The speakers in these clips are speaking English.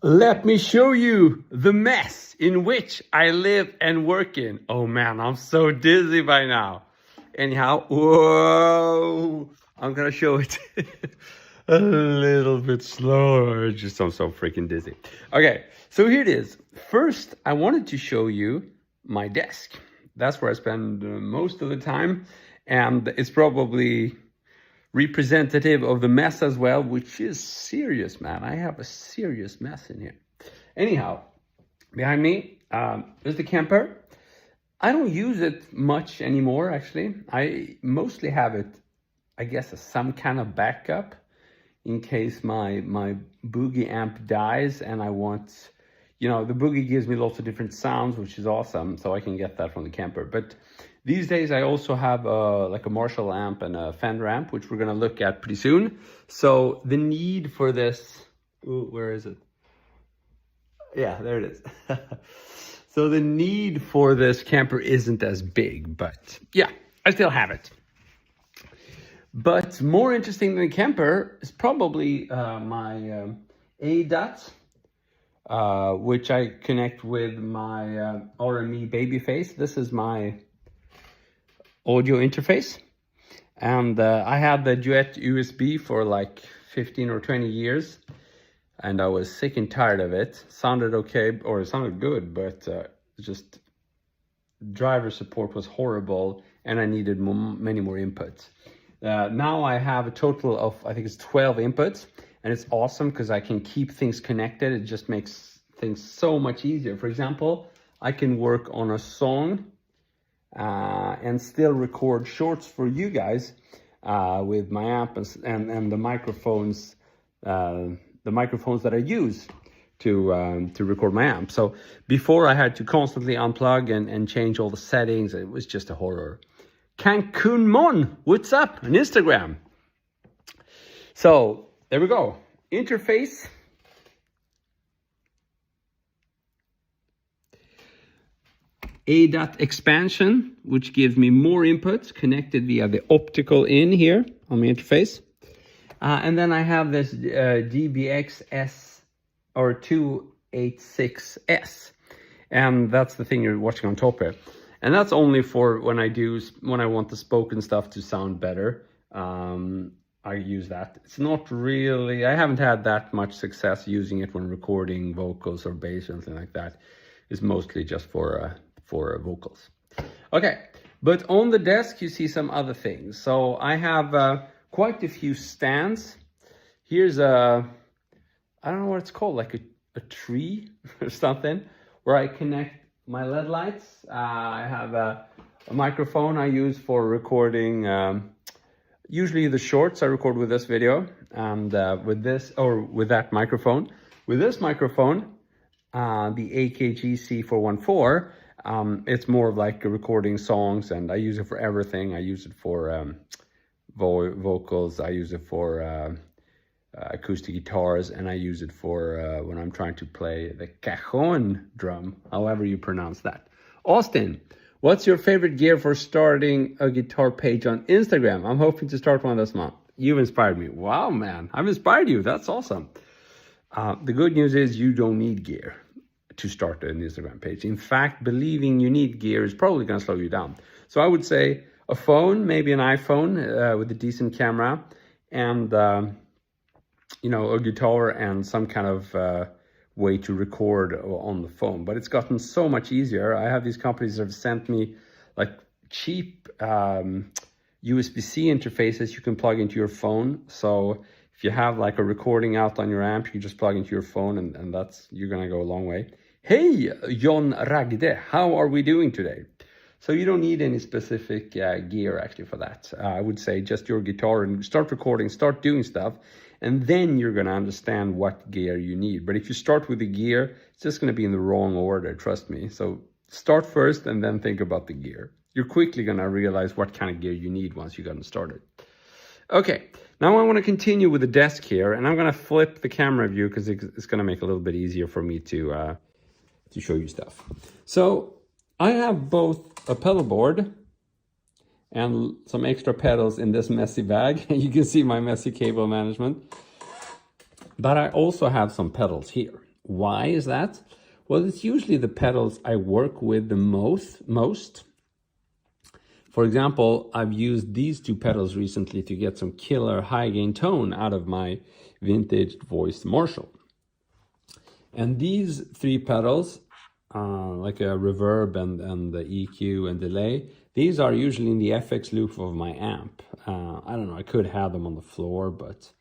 Let me show you the mess in which I live and work in. Oh man, I'm so dizzy by now. Anyhow, whoa, I'm gonna show it a little bit slower. Just I'm so freaking dizzy. Okay, so here it is. First, I wanted to show you my desk. That's where I spend most of the time, and it's probably representative of the mess as well, which is serious, man. I have a serious mess in here. Anyhow, behind me is the camper. I don't use it much anymore, actually. I mostly have it, I guess, as some kind of backup in case my Boogie amp dies and I want, you know, the Boogie gives me lots of different sounds, which is awesome, so I can get that from the camper. But these days I also have like a Marshall amp and a Fender amp, which we're gonna look at pretty soon. So the need for this, ooh, where is it? Yeah, there it is. So the need for this camper isn't as big, but yeah, I still have it. But more interesting than the camper is probably my ADAT, which I connect with my RME Babyface. This is my audio interface, and I had the Duet USB for like 15 or 20 years, and I was sick and tired of it. Sounded okay, or it sounded good, but just driver support was horrible, and I needed many more inputs. Now I have a total of, I think it's 12 inputs, and it's awesome because I can keep things connected. It just makes things so much easier. For example, I can work on a song and still record shorts for you guys with my amp and the microphones that I use to record my amp. So before I had to constantly unplug and change all the settings. It was just a horror. Cancun Mon, what's up on Instagram? So there we go. Interface. ADAT expansion, which gives me more inputs connected via the optical in here on my interface. And then I have this DBX-S or 286S. And that's the thing you're watching on top here. And that's only for when I want the spoken stuff to sound better. I use that. It's not really, I haven't had that much success using it when recording vocals or bass or anything like that. It's mostly just for vocals. Okay, but on the desk you see some other things. So I have quite a few stands. Here's I don't know what it's called, like a tree or something, where I connect my LED lights. I have a microphone I use for recording, usually the shorts I record with this video, and with that microphone. With this microphone, the AKG C414, it's more of like recording songs, and I use it for everything. I use it for vocals, I use it for acoustic guitars, and I use it for when I'm trying to play the cajon drum, however you pronounce that. Austin, what's your favorite gear for starting a guitar page on Instagram? I'm hoping to start one this month. You've inspired me. Wow, man, I've inspired you. That's awesome. The good news is you don't need gear to start an Instagram page. In fact, believing you need gear is probably going to slow you down. So I would say a phone, maybe an iPhone with a decent camera, and you know, a guitar and some kind of way to record on the phone. But it's gotten so much easier. I have these companies that have sent me like cheap USB-C interfaces you can plug into your phone. So if you have like a recording out on your amp, you just plug into your phone, and you're gonna go a long way. Hey, John Ragde, how are we doing today? So you don't need any specific gear actually for that. I would say just your guitar, and start recording, start doing stuff, and then you're gonna understand what gear you need. But if you start with the gear, it's just gonna be in the wrong order, trust me. So start first and then think about the gear. You're quickly gonna realize what kind of gear you need once you got started. Okay, now I wanna continue with the desk here, and I'm gonna flip the camera view because it's gonna make it a little bit easier for me to show you stuff. So I have both a pedal board and some extra pedals in this messy bag. You can see my messy cable management. But I also have some pedals here. Why is that? Well, it's usually the pedals I work with the most. For example, I've used these two pedals recently to get some killer high gain tone out of my vintage voiced Marshall. And these three pedals, like a reverb and the EQ and delay, these are usually in the FX loop of my amp. I don't know, I could have them on the floor, but...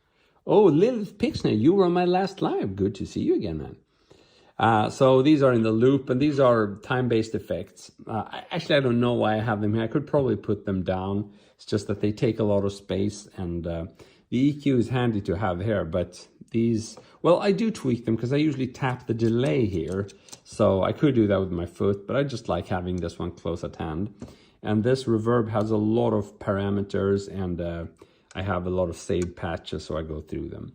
Oh, Lilith Pixner, you were on my last live. Good to see you again, man. So these are in the loop, and these are time-based effects. Actually, I don't know why I have them here. I could probably put them down. It's just that they take a lot of space, and the EQ is handy to have here, but these... Well, I do tweak them because I usually tap the delay here, so I could do that with my foot, but I just like having this one close at hand. And this reverb has a lot of parameters, and I have a lot of saved patches, so I go through them.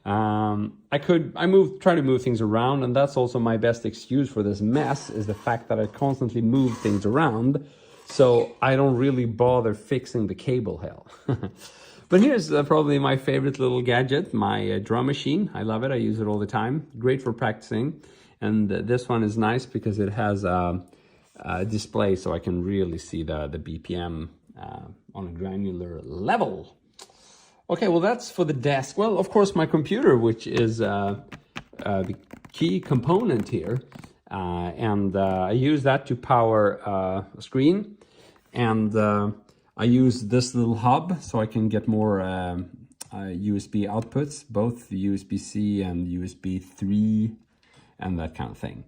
I try to move things around, and that's also my best excuse for this mess, is the fact that I constantly move things around, so I don't really bother fixing the cable hell. But here's probably my favorite little gadget, my drum machine. I love it, I use it all the time. Great for practicing. And this one is nice because it has a display, so I can really see the BPM on a granular level. Okay, well, that's for the desk. Well, of course, my computer, which is the key component here. And I use that to power a screen. And I use this little hub so I can get more USB outputs, both USB-C and USB 3 and that kind of thing.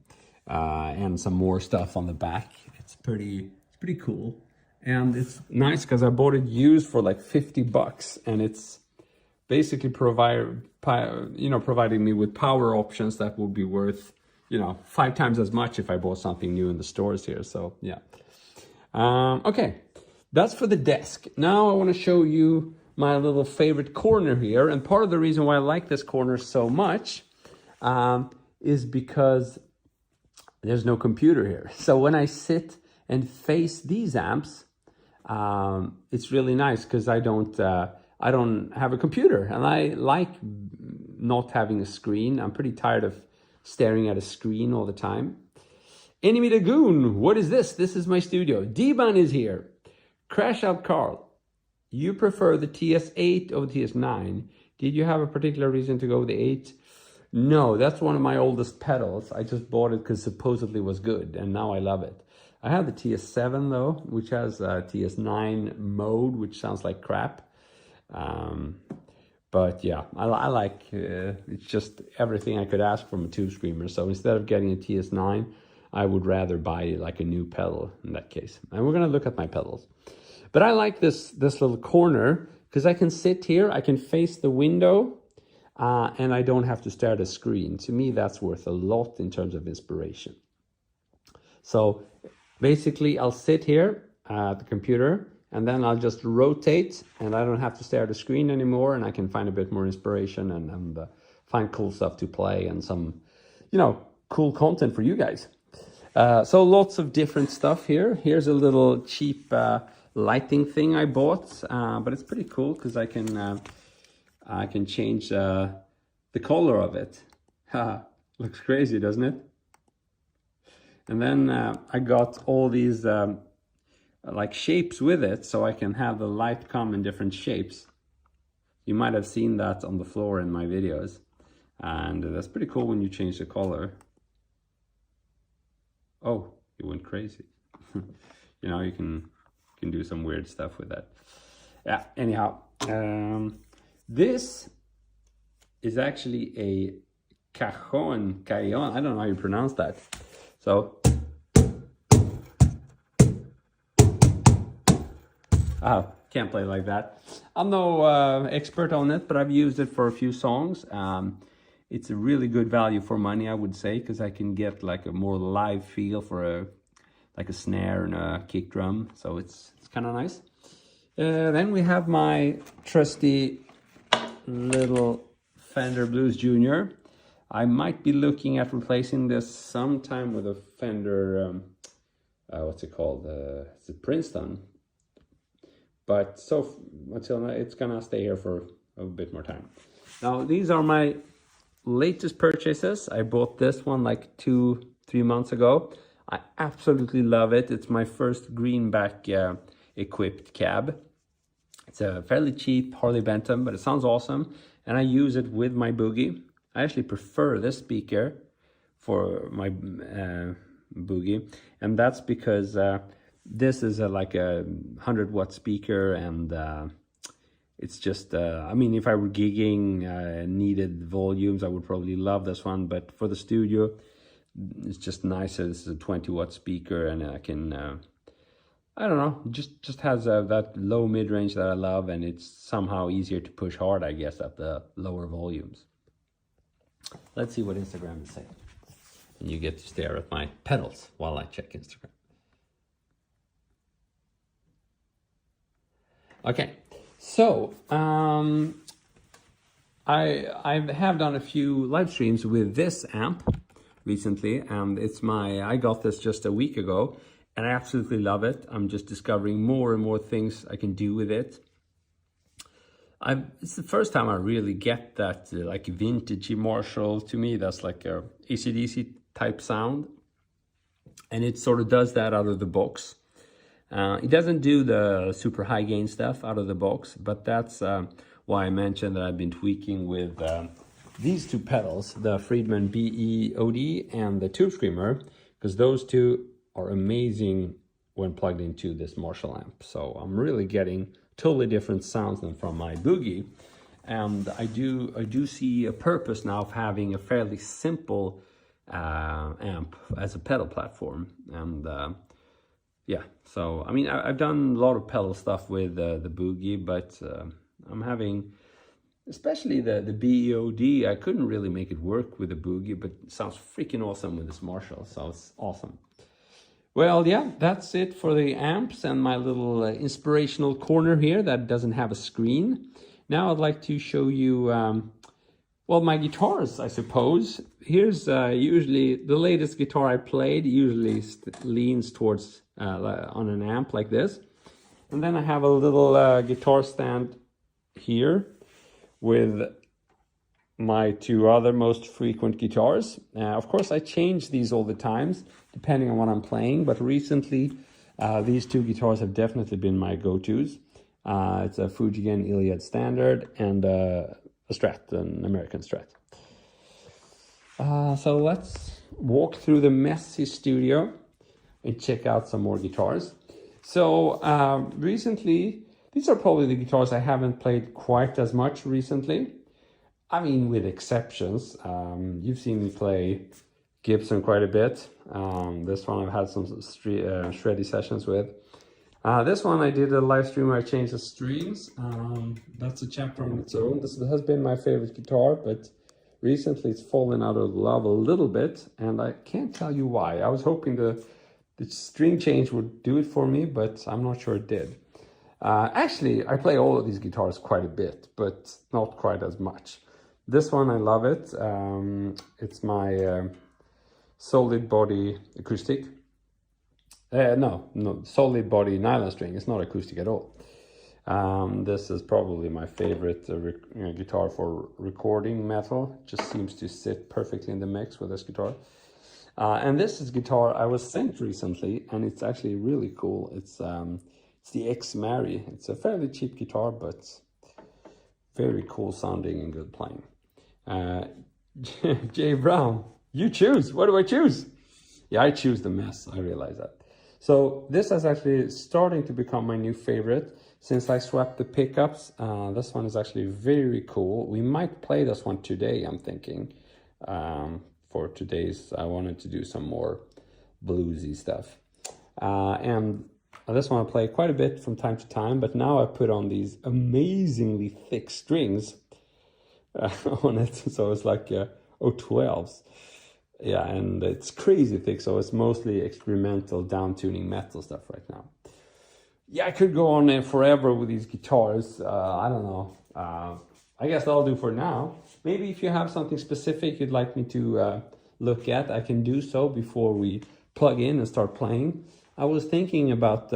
And some more stuff on the back. It's pretty cool. And it's nice because I bought it used for like $50, and it's basically providing me with power options that would be worth, 5 times as much if I bought something new in the stores here. So yeah. Okay, that's for the desk. Now I want to show you my little favorite corner here. And part of the reason why I like this corner so much is because there's no computer here. So when I sit and face these amps, it's really nice because I don't have a computer, and I like not having a screen. I'm pretty tired of staring at a screen all the time. Enemy Lagoon, what is this? This is my studio. D-Ban is here. Crash Out Carl, you prefer the TS8 over the TS9. Did you have a particular reason to go with the 8? No, that's one of my oldest pedals. I just bought it because supposedly it was good, and now I love it. I have the TS7 though, which has a TS9 mode, which sounds like crap. But yeah, I like, it's just everything I could ask from a tube screamer. So instead of getting a TS9, I would rather buy like a new pedal in that case. And we're gonna look at my pedals. But I like this little corner because I can sit here, I can face the window, and I don't have to stare at a screen. To me, that's worth a lot in terms of inspiration. So basically, I'll sit here at the computer, and then I'll just rotate, and I don't have to stare at the screen anymore, and I can find a bit more inspiration and find cool stuff to play and some, cool content for you guys. So lots of different stuff here. Here's a little cheap lighting thing I bought, but it's pretty cool because I can change the color of it. Looks crazy, doesn't it? And then I got all these like shapes with it, so I can have the light come in different shapes. You might have seen that on the floor in my videos. And that's pretty cool when you change the color. Oh, it went crazy. You can do some weird stuff with that. Yeah, anyhow. This is actually a cajon. I don't know how you pronounce that. So, can't play like that. I'm no expert on it, but I've used it for a few songs. It's a really good value for money, I would say, because I can get like a more live feel for a snare and a kick drum. So it's kind of nice. Then we have my trusty little Fender Blues Junior. I might be looking at replacing this sometime with a Fender, what's it called? It's a Princeton. But until now, it's gonna stay here for a bit more time. Now, these are my latest purchases. I bought this one like 2-3 months ago. I absolutely love it. It's my first greenback equipped cab. It's a fairly cheap Harley Benton, but it sounds awesome. And I use it with my Boogie. I actually prefer this speaker for my Boogie. And that's because this is like a 100-watt speaker, and it's just, I mean, if I were gigging, needed volumes, I would probably love this one. But for the studio, it's just nicer. This is a 20-watt speaker, and I can, I don't know, just has that low mid-range that I love, and it's somehow easier to push hard, I guess, at the lower volumes. Let's see what Instagram is saying. And you get to stare at my pedals while I check Instagram. Okay, so I have done a few live streams with this amp recently, and I got this just a week ago, and I absolutely love it. I'm just discovering more and more things I can do with it. It's the first time I really get that like vintagey Marshall. To me, that's like a AC/DC type sound, and it sort of does that out of the box. It doesn't do the super high gain stuff out of the box, but that's why I mentioned that I've been tweaking with these two pedals, the Friedman BE-OD and the Tube Screamer, because those two are amazing when plugged into this Marshall amp. So I'm really getting totally different sounds than from my Boogie. And I do see a purpose now of having a fairly simple amp as a pedal platform. And yeah, so I mean, I've done a lot of pedal stuff with the Boogie, but I'm having, especially the BE-OD, I couldn't really make it work with the Boogie, but it sounds freaking awesome with this Marshall, so it's awesome. Well, yeah, that's it for the amps and my little inspirational corner here that doesn't have a screen. Now I'd like to show you, well, my guitars, I suppose. Here's usually the latest guitar I played, usually leans towards on an amp like this. And then I have a little guitar stand here with my two other most frequent guitars. Of course, I change these all the times, depending on what I'm playing, but recently these two guitars have definitely been my go-tos. It's a Fujigen Iliad Standard and a Strat, an American Strat. So let's walk through the messy studio and check out some more guitars. So recently, these are probably the guitars I haven't played quite as much recently. I mean, with exceptions. You've seen me play Gibson quite a bit. This one I've had some shreddy sessions with. This one I did a live stream where I changed the strings. That's a chapter on its own. This has been my favorite guitar, but recently it's fallen out of love a little bit, and I can't tell you why. I was hoping the string change would do it for me, but I'm not sure it did. Actually, I play all of these guitars quite a bit, but not quite as much. This one, I love it. It's my solid body acoustic. No, solid body nylon string. It's not acoustic at all. This is probably my favorite guitar for recording metal. It just seems to sit perfectly in the mix with this guitar. And this is guitar I was sent recently, and it's actually really cool. It's the X-Mary. It's a fairly cheap guitar, but very cool sounding and good playing. Jay Brown, you choose. What do I choose? Yeah, I choose the mess. I realize that. So this is actually starting to become my new favorite since I swapped the pickups. This one is actually very cool. We might play this one today, I'm thinking. For today's, I wanted to do some more bluesy stuff. And this one I play quite a bit from time to time, but now I put on these amazingly thick strings on it. So it's like 012s. Yeah, and it's crazy thick, so it's mostly experimental down-tuning metal stuff right now. Yeah, I could go on forever with these guitars. I don't know. I guess that'll do for now. Maybe if you have something specific you'd like me to look at, I can do so before we plug in and start playing. I was thinking about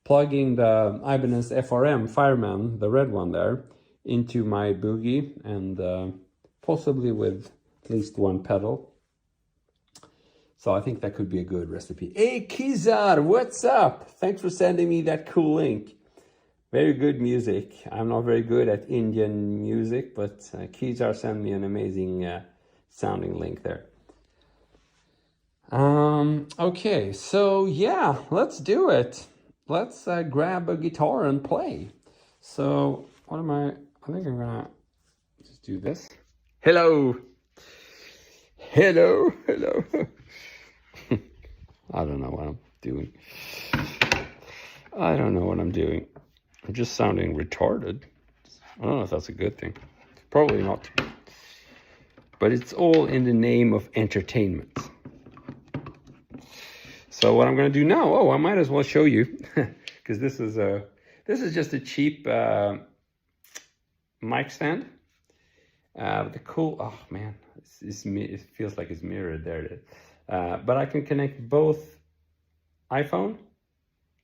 plugging the Ibanez FRM Fireman, the red one there, into my Boogie and possibly with at least one pedal. So I think that could be a good recipe. Hey Kizar, what's up? Thanks for sending me that cool link. Very good music. I'm not very good at Indian music, but Kizar sent me an amazing sounding link there. Okay, so yeah, let's do it. Let's grab a guitar and play. So what am I think I'm gonna just do this. Hello. Hello. I don't know what I'm doing. I don't know what I'm doing. I'm just sounding retarded. I don't know if that's a good thing. Probably not. But it's all in the name of entertainment. So what I'm going to do now, I might as well show you, because this is just a cheap mic stand. The cool, oh man, it feels like it's mirrored there. But I can connect both iPhone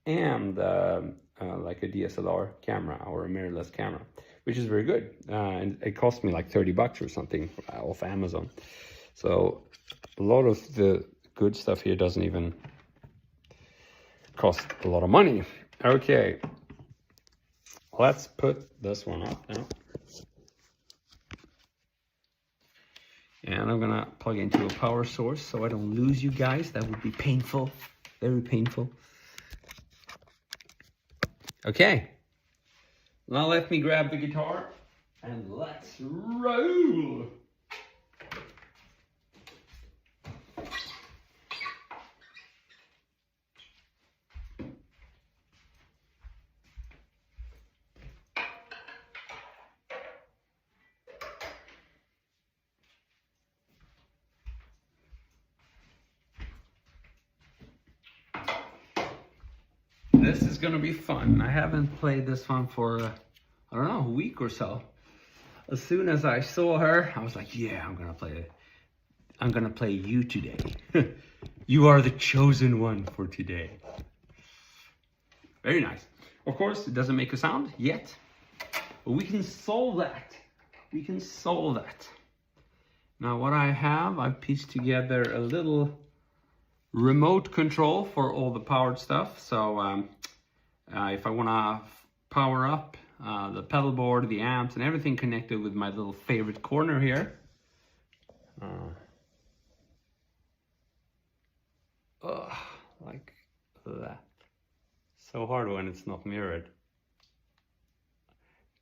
and like a DSLR camera or a mirrorless camera, which is very good. And it cost me like 30 bucks or something off Amazon. So a lot of the good stuff here doesn't even cost a lot of money. Okay, let's put this one up now. And I'm gonna plug into a power source so I don't lose you guys. That would be painful, very painful. Okay, now let me grab the guitar and let's roll. This is gonna be fun. I haven't played this one for, I don't know, a week or so. As soon as I saw her, I was like, yeah, I'm gonna play it. I'm gonna play you today. You are the chosen one for today. Very nice. Of course, it doesn't make a sound yet, but we can solve that. We can solve that. Now what I have, I've pieced together a little remote control for all the powered stuff. So if I want to power up the pedal board, the amps, and everything connected with my little favorite corner here. Like that. So hard when it's not mirrored. You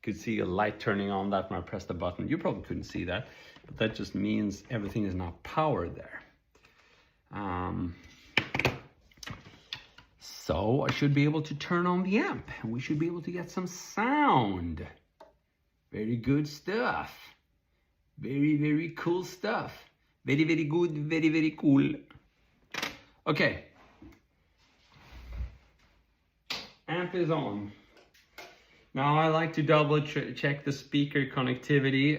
could see a light turning on that when I press the button. You probably couldn't see that, but that just means everything is now powered there. So I should be able to turn on the amp and we should be able to get some sound. Very good stuff. Very, very cool stuff. Very, very good, very, very cool. Okay. Amp is on. Now I like to double check the speaker connectivity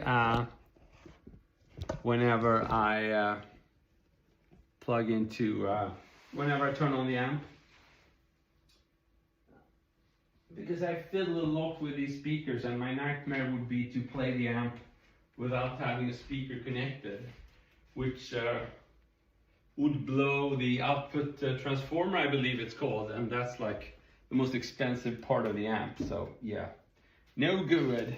whenever I plug into, whenever I turn on the amp. Because I fiddle a lot with these speakers and my nightmare would be to play the amp without having a speaker connected, which would blow the output transformer, I believe it's called, and that's like the most expensive part of the amp, so yeah, no good.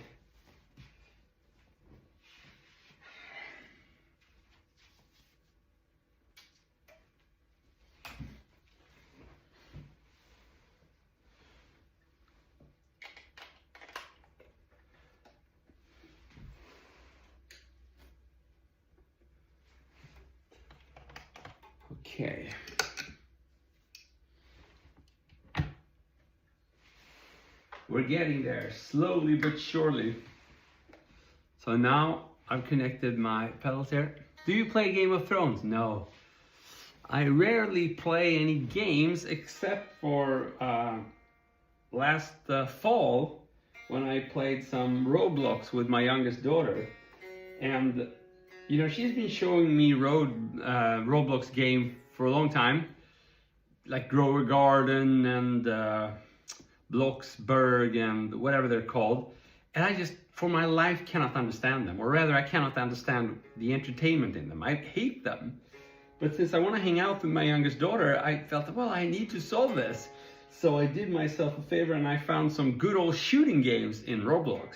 Okay. We're getting there, slowly but surely. So now I've connected my pedals here. Do you play Game of Thrones? No. I rarely play any games except for last fall when I played some Roblox with my youngest daughter. And you know, she's been showing me Roblox game for a long time, like Grow a Garden and Bloxburg and whatever they're called. And I just for my life cannot understand them, or rather I cannot understand the entertainment in them. I hate them. But since I want to hang out with my youngest daughter, I felt, well, I need to solve this. So I did myself a favor and I found some good old shooting games in Roblox.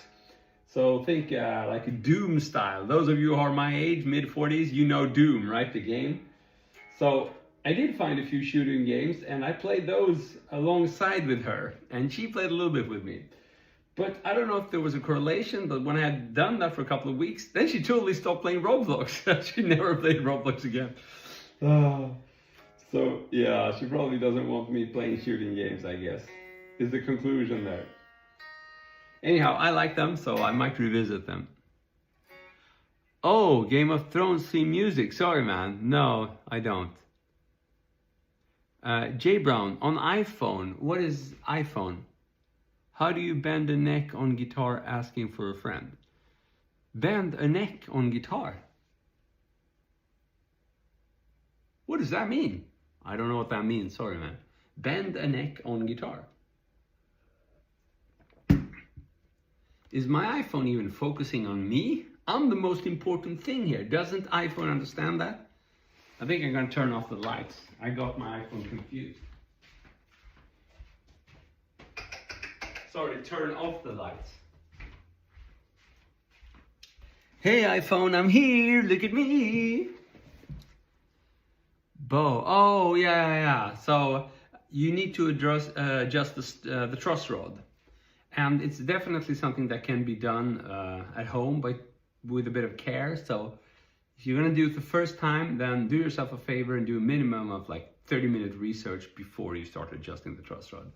So think like a Doom style. Those of you who are my age, mid-40s, you know Doom, right? The game. So I did find a few shooting games and I played those alongside with her. And she played a little bit with me. But I don't know if there was a correlation, but when I had done that for a couple of weeks, then she totally stopped playing Roblox. She never played Roblox again. So yeah, she probably doesn't want me playing shooting games, I guess, is the conclusion there. Anyhow, I like them, so I might revisit them. Oh, Game of Thrones theme music. Sorry, man. No, I don't. J Brown, on iPhone. What is iPhone? How do you bend a neck on guitar asking for a friend? Bend a neck on guitar? What does that mean? I don't know what that means, sorry man. Bend a neck on guitar. Is my iPhone even focusing on me? I'm the most important thing here. Doesn't iPhone understand that? I think I'm gonna turn off the lights. I got my iPhone confused. Sorry, turn off the lights. Hey iPhone, I'm here, look at me. Bow, oh yeah. So you need to adjust the truss rod. And it's definitely something that can be done at home with a bit of care. So if you're gonna do it the first time, then do yourself a favor and do a minimum of like 30-minute research before you start adjusting the truss rod.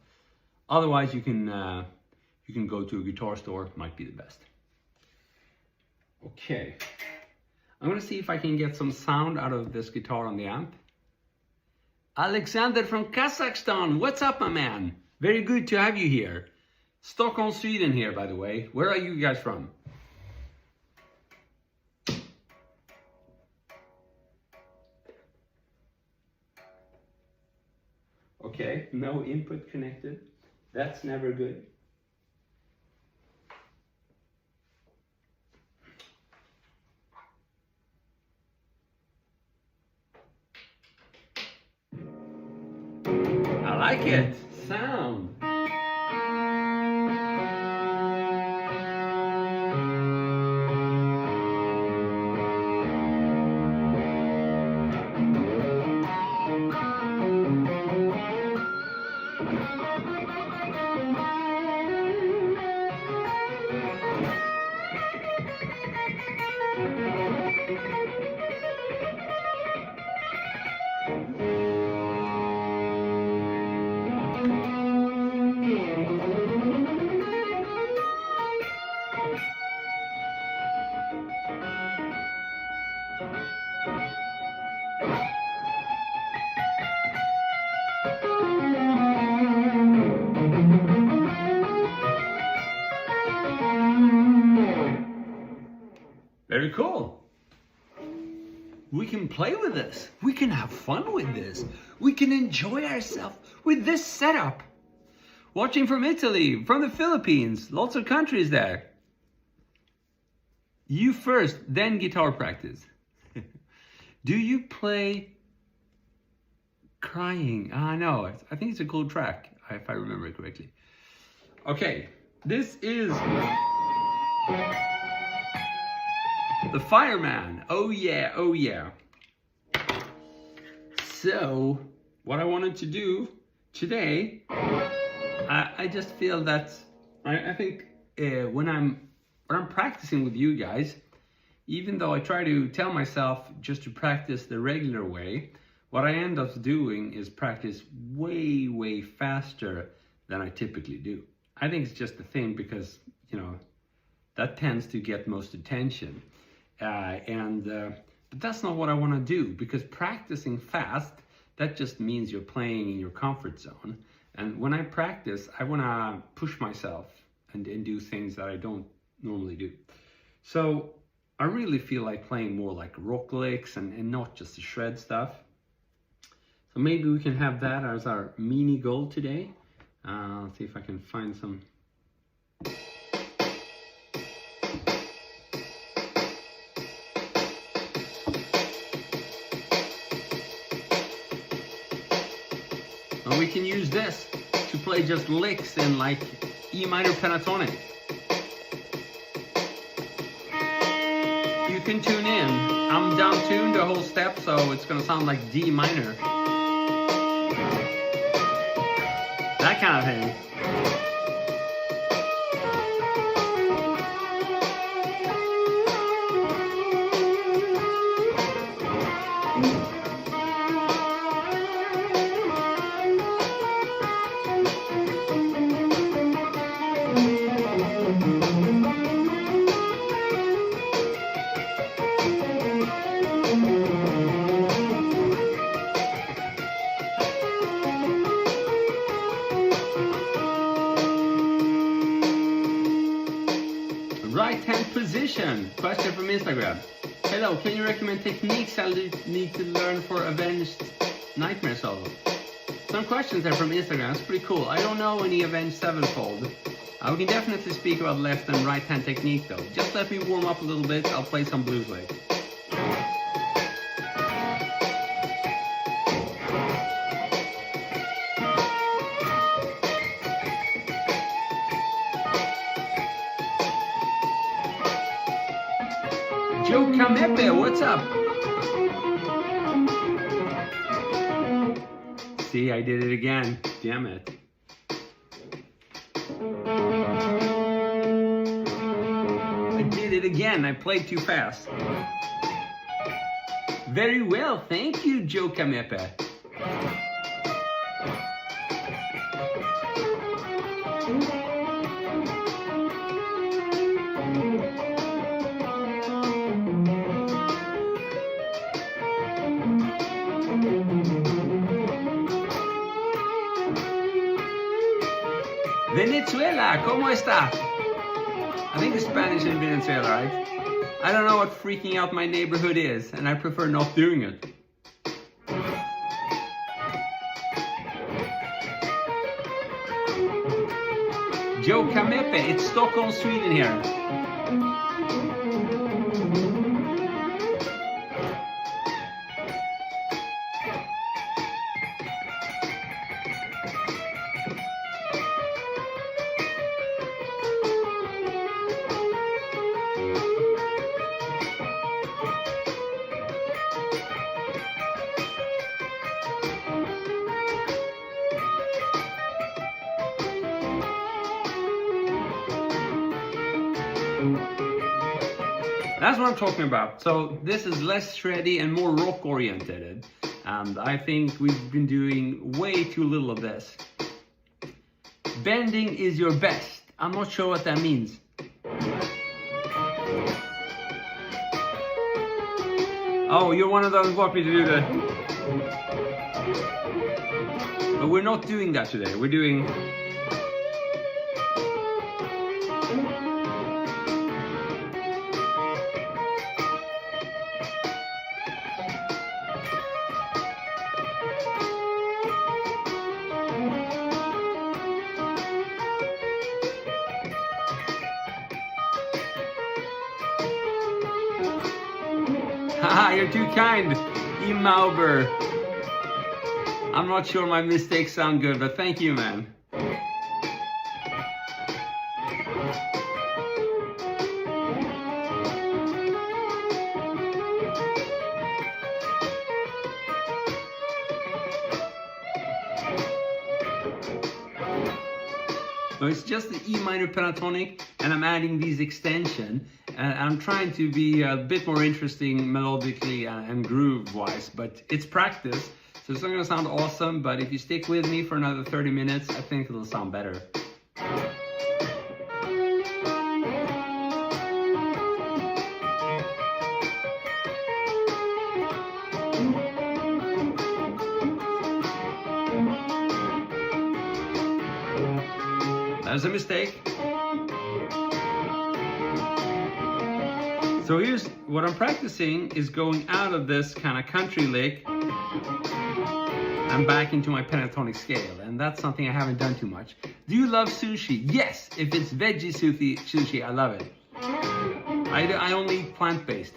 Otherwise, you can go to a guitar store, might be the best. Okay, I'm gonna see if I can get some sound out of this guitar on the amp. Alexander from Kazakhstan, what's up, my man? Very good to have you here. Stockholm, Sweden here, by the way. Where are you guys from? Okay, no input connected. That's never good. I like it. Sound. Very cool. We can play with this. We can have fun with this. We can enjoy ourselves with this setup. Watching from Italy, from the Philippines, lots of countries there. You first, then guitar practice. Do you play Crying? No, I think it's a cool track, if I remember it correctly. Okay, this is the Fireman. Oh yeah, oh yeah. So, what I wanted to do today, I just feel that I think when I'm practicing with you guys, even though I try to tell myself just to practice the regular way, what I end up doing is practice way faster than I typically do. I think it's just the thing because, you know, that tends to get most attention. But that's not what I want to do, because practicing fast, that just means you're playing in your comfort zone. And when I practice, I want to push myself and do things that I don't normally do. So I really feel like playing more like rock licks and not just the shred stuff. So maybe we can have that as our mini goal today. Let's see if I can find some. And we can use this to play just licks in like E minor pentatonic. You can tune in. I'm down tuned the whole step, so it's gonna sound like D minor. That kind of thing. Right hand position. Question from Instagram. Hello, can you recommend techniques I need to learn for Avenged Nightmare solo? Some questions there from Instagram. It's pretty cool. I don't know any Avenged Sevenfold. We can definitely speak about left and right hand technique though. Just let me warm up a little bit. I'll play some blues legs. Joe Kamepe, what's up? See, I did it again. Damn it. I did it again. I played too fast. Very well. Thank you, Joe Kamepe. Venezuela, ¿cómo está? I think the Spanish in Venezuela, right? I don't know what freaking out my neighborhood is, and I prefer not doing it. Joe Kamepe, it's Stockholm, Sweden here. That's what I'm talking about. So this is less shreddy and more rock oriented. And I think we've been doing way too little of this. Bending is your best. I'm not sure what that means. Oh, you're one of those who want me to do that. But we're not doing that today. We're doing... Haha, you're too kind, E. Mauber. I'm not sure my mistakes sound good, but thank you, man. So it's just the E minor pentatonic, and I'm adding these extension. And I'm trying to be a bit more interesting melodically and groove-wise, but it's practice, so it's not gonna sound awesome, but if you stick with me for another 30 minutes, I think it'll sound better. That's a mistake. So here's what I'm practicing is going out of this kind of country lick and back into my pentatonic scale. And that's something I haven't done too much. Do you love sushi? Yes, if it's veggie sushi, I love it. I only eat plant-based.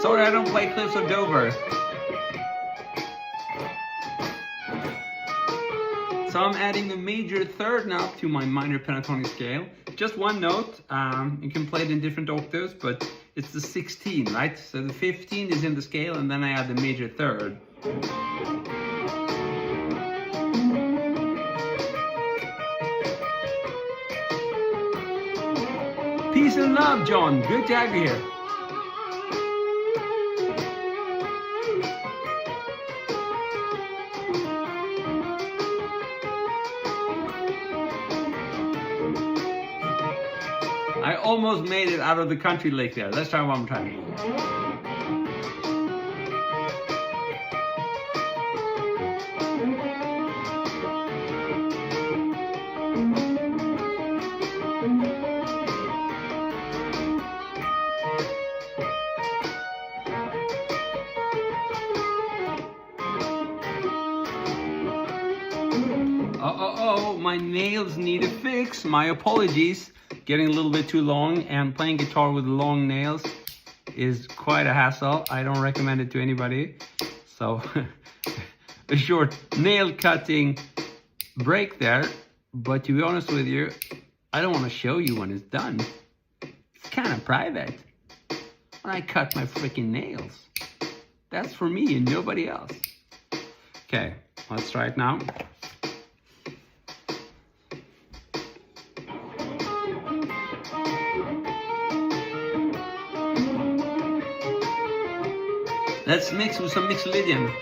Sorry, I don't play Cliffs of Dover. So I'm adding the major third now to my minor pentatonic scale. Just one note. You can play it in different octaves, but it's the 16, right? So the 15 is in the scale, and then I add the major third. Peace and love, John. Good to have you here. I almost made it out of the country lick there. Let's try one more time. Oh, my nails need a fix. My apologies. Getting a little bit too long, and playing guitar with long nails is quite a hassle. I don't recommend it to anybody. So a short nail cutting break there, but to be honest with you, I don't want to show you when it's done. It's kind of private. When I cut my freaking nails, that's for me and nobody else. Okay, let's try it now. Let's mix with some mixolydian.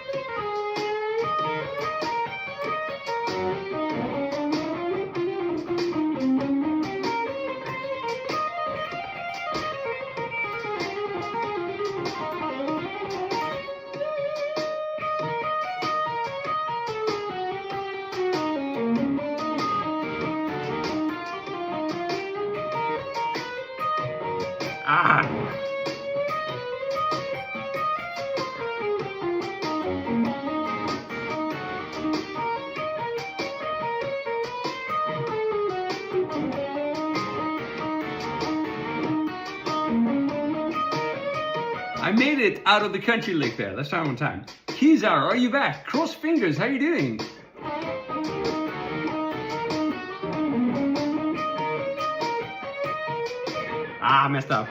I made it out of the country lick there. Let's try one time. Kizar, are you back? Cross fingers, how you doing? Messed up.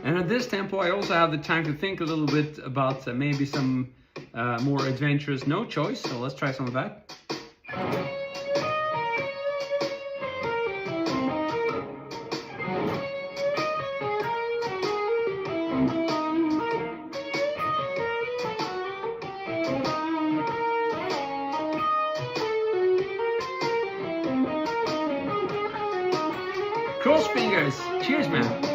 And at this tempo, I also have the time to think a little bit about maybe some more adventurous note choice. So let's try some of that. Cross fingers. Cheers, man.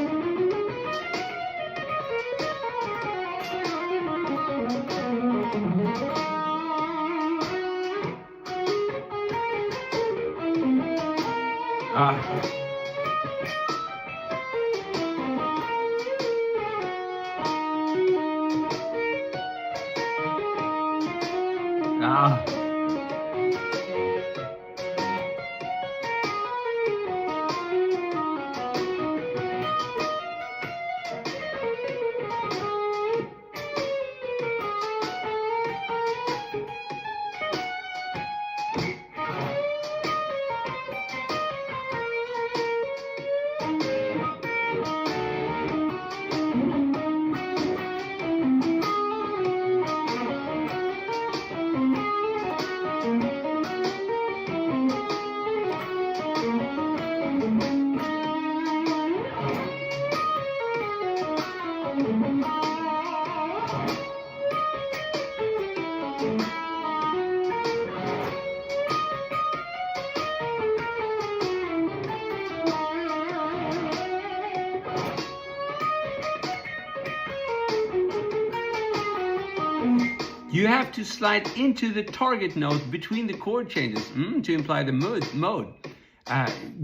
You have to slide into the target note between the chord changes to imply the mode.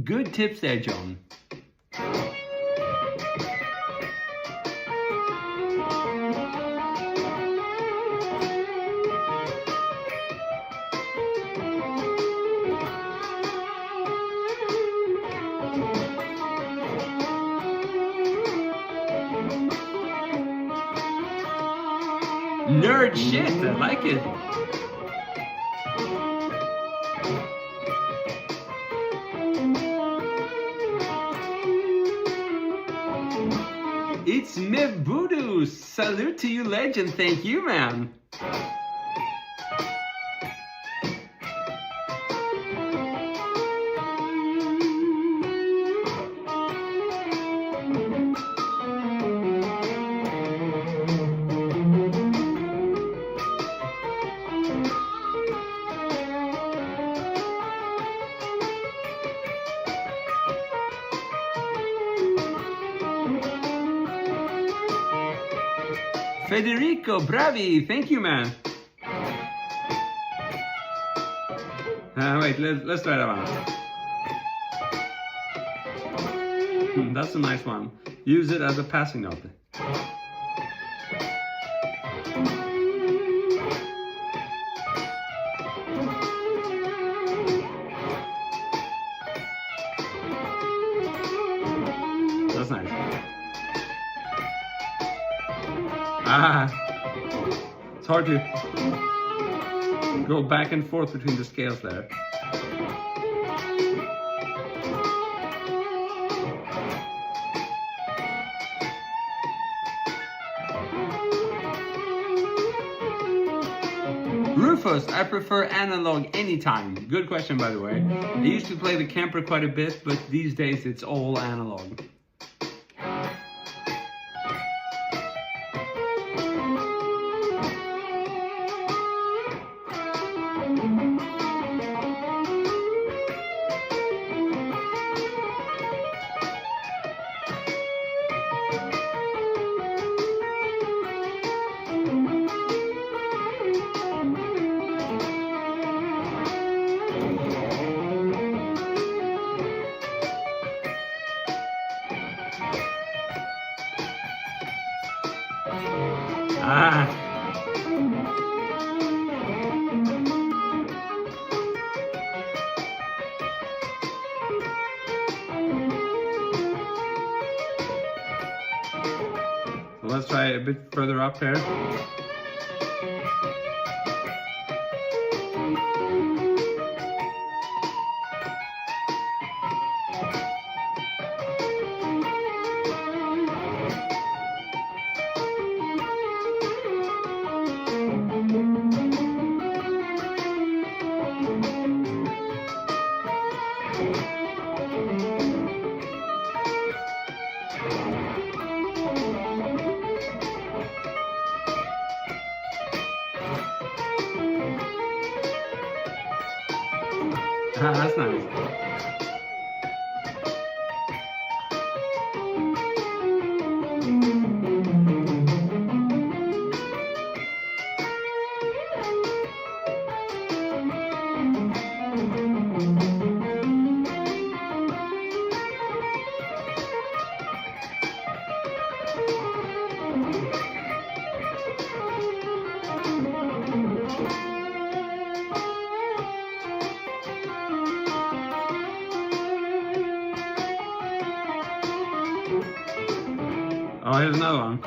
Good tips there, John. Nerd shit, I like it. It's Mebudu. Salute to you, legend. Thank you, man. Federico Bravi, thank you, man. Wait, let's try that one. That's a nice one. Use it as a passing note. That's nice. It's hard to go back and forth between the scales there. Rufus, I prefer analog anytime. Good question, by the way. I used to play the Kemper quite a bit, but these days it's all analog. So let's try it a bit further up here. That's nice. Oh, here's another one.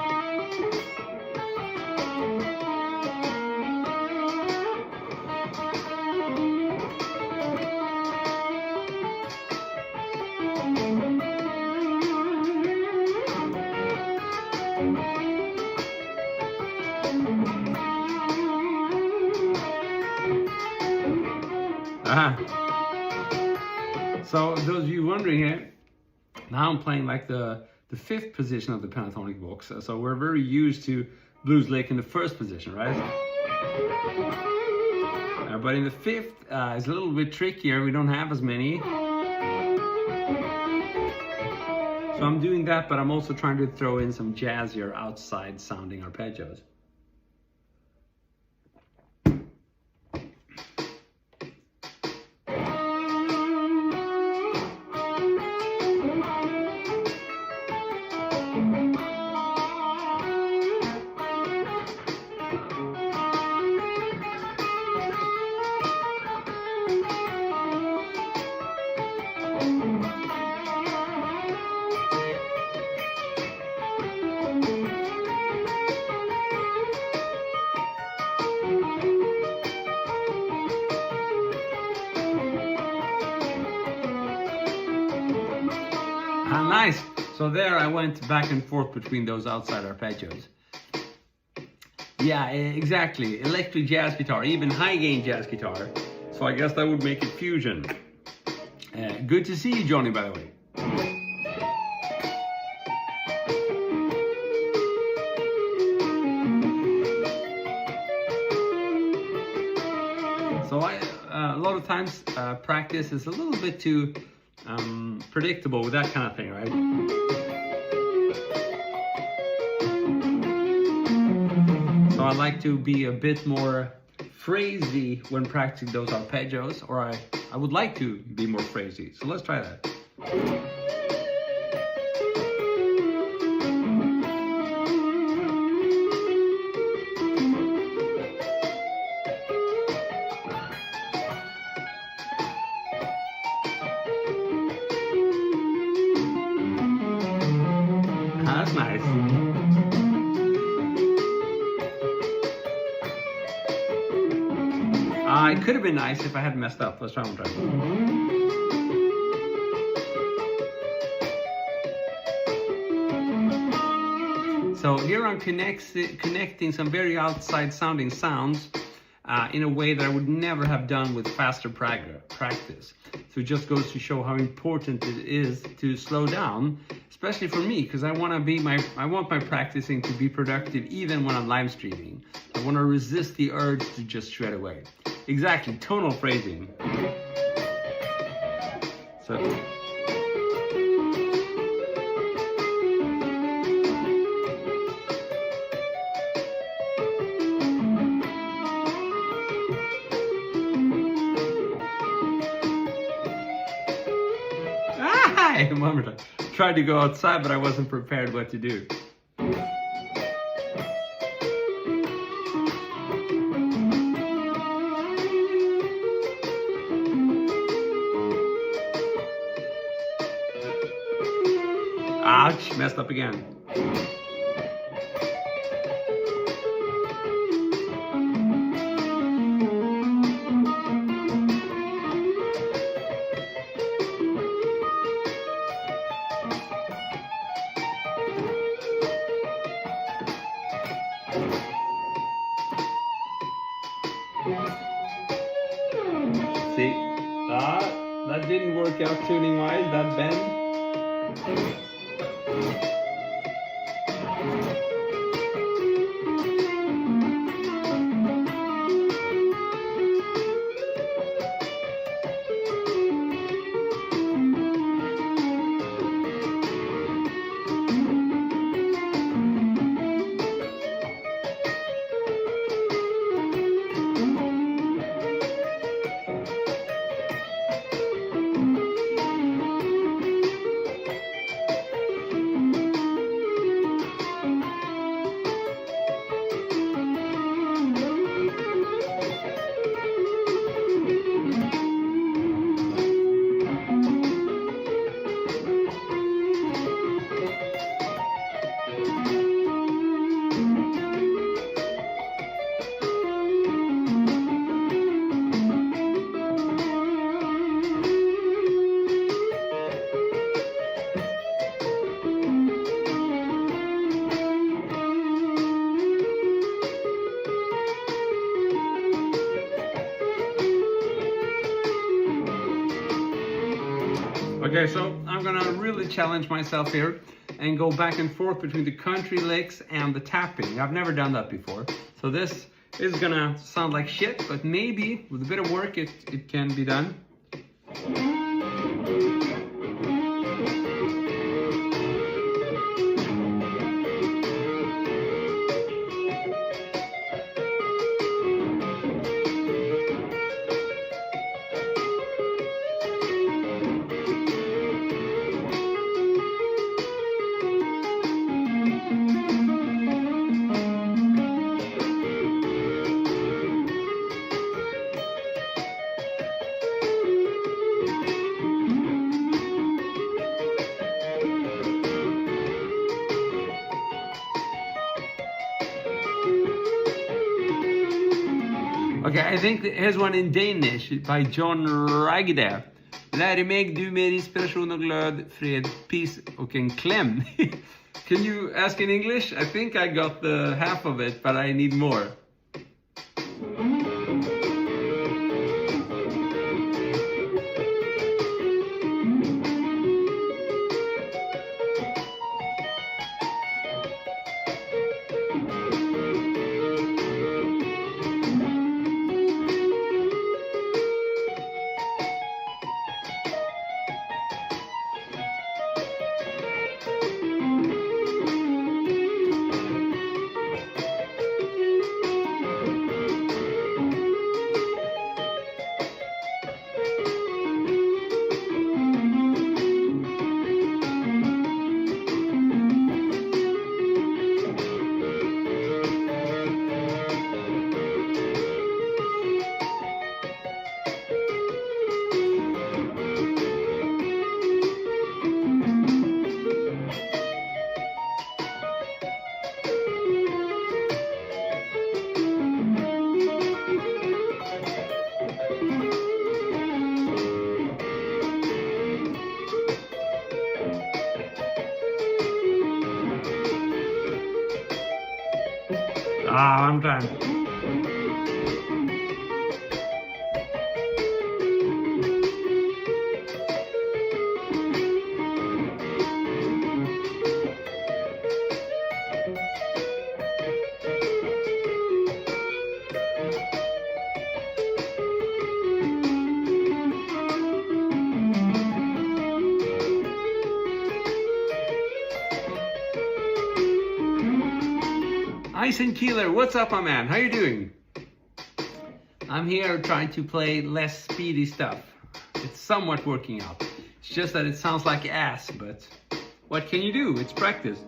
So those of you wondering here, now I'm playing like the fifth position of the pentatonic box. So we're very used to blues lick in the first position, right? But in the fifth, it's a little bit trickier. We don't have as many. So I'm doing that, but I'm also trying to throw in some jazzier outside sounding arpeggios. Nice. So there I went back and forth between those outside arpeggios. Yeah, exactly. Electric jazz guitar, even high gain jazz guitar. So I guess that would make it fusion. Good to see you, Johnny, by the way. So a lot of times practice is a little bit too predictable with that kind of thing, right? So I like to be a bit more phrasey when practicing those arpeggios, or I would like to be more phrasey. So let's try that. That's nice. It could have been nice if I hadn't messed up. Let's try one more time. So here I'm connecting some very outside sounding sounds in a way that I would never have done with faster practice. So it just goes to show how important it is to slow down, especially for me, because I want my practicing to be productive even when I'm live streaming. I want to resist the urge to just shred away. Exactly, tonal phrasing. So. One more time. Tried to go outside, but I wasn't prepared what to do. Ouch, messed up again. See, that didn't work out tuning wise, that bend. Okay, so I'm gonna really challenge myself here and go back and forth between the country licks and the tapping. I've never done that before. So this is gonna sound like shit, but maybe with a bit of work it can be done. Okay, I think here's one in Danish by John Ragde. Läre mig du med inspiration och glöd, fred, peace och en kläm. Can you ask in English? I think I got the half of it, but I need more. I'm done. Ice and Keeler, what's up, my man? How you doing? I'm here trying to play less speedy stuff. It's somewhat working out. It's just that it sounds like ass, but what can you do? It's practice.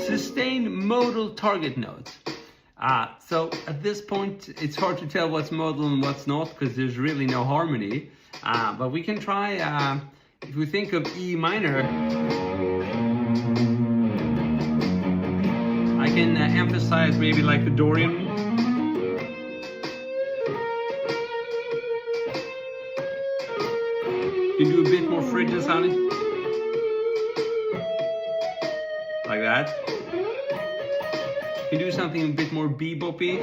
Sustained modal target notes. So at this point, it's hard to tell what's modal and what's not because there's really no harmony. But we can try, if we think of E minor, I can emphasize maybe like the Dorian. You can do a bit more frigid sounding. Like that. You can do something a bit more beboppy.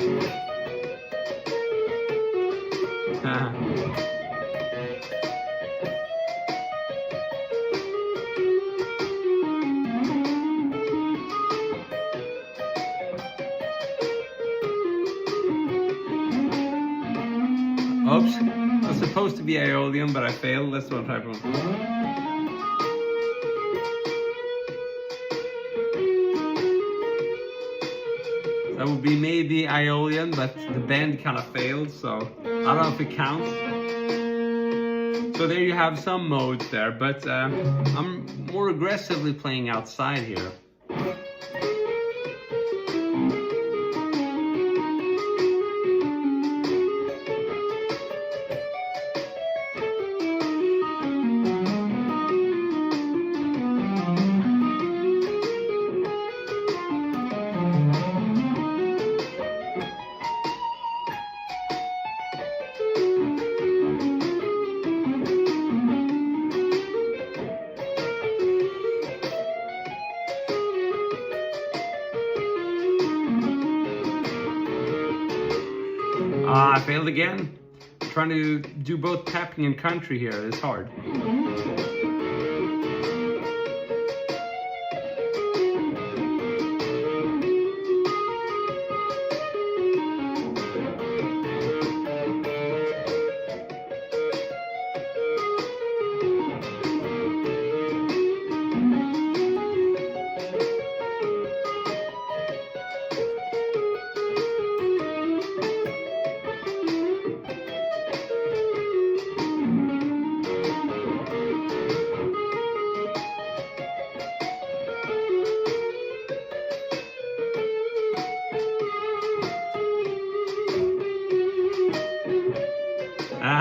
Oops, I was supposed to be Aeolian, but I failed. Let's not try one. That would be maybe Aeolian, but the bend kind of failed, so I don't know if it counts. So there you have some modes there, but I'm more aggressively playing outside here. I failed again. Trying to do both tapping and country here is hard.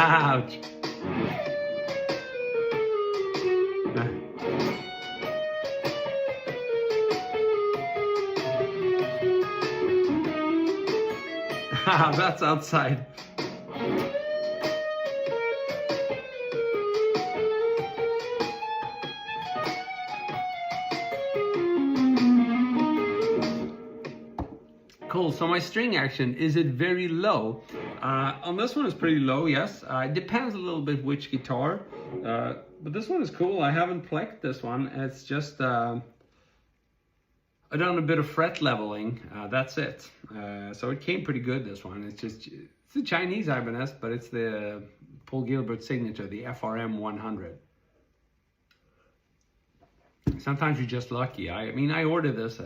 Ouch. That's outside. Cool. So my string action, is it very low? On this one it's pretty low, yes. It depends a little bit which guitar. But this one is cool. I haven't plucked this one. It's just I've done a bit of fret leveling. That's it. So it came pretty good, this one. It's a Chinese Ibanez, but it's the Paul Gilbert signature, the FRM 100. Sometimes you're just lucky. I mean, I ordered this.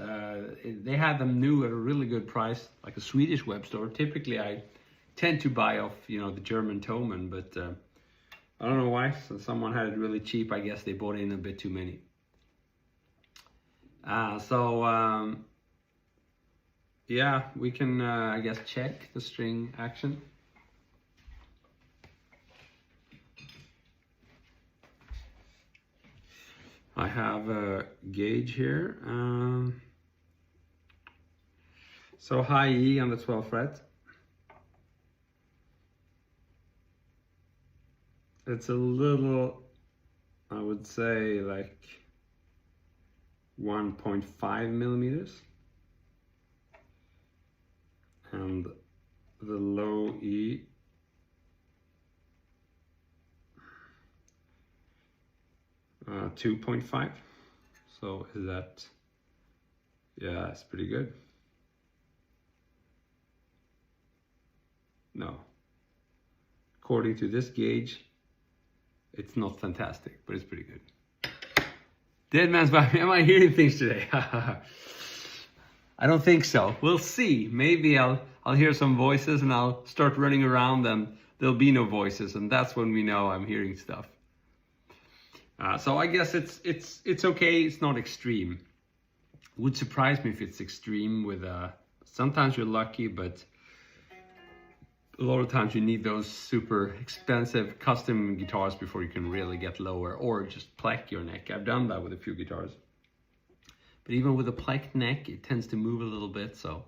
They had them new at a really good price, like a Swedish web store. Typically, I tend to buy off, the German Thomann, but I don't know why. So someone had it really cheap. I guess they bought in a bit too many. Yeah, we can, I guess, check the string action. I have a gauge here. So high E on the 12th fret. It's a little, I would say, like 1.5 millimeters. And the low E, uh, 2.5. So is that, yeah, it's pretty good. No, according to this gauge, it's not fantastic, but it's pretty good. Dead Man's Vibe, am I hearing things today? I don't think so. We'll see. Maybe I'll hear some voices and I'll start running around and there'll be no voices, and that's when we know I'm hearing stuff. So I guess it's okay. It's not extreme. Would surprise me if it's extreme. With sometimes you're lucky, but a lot of times you need those super expensive custom guitars before you can really get lower, or just pluck your neck. I've done that with a few guitars. But even with a plucked neck, it tends to move a little bit, so.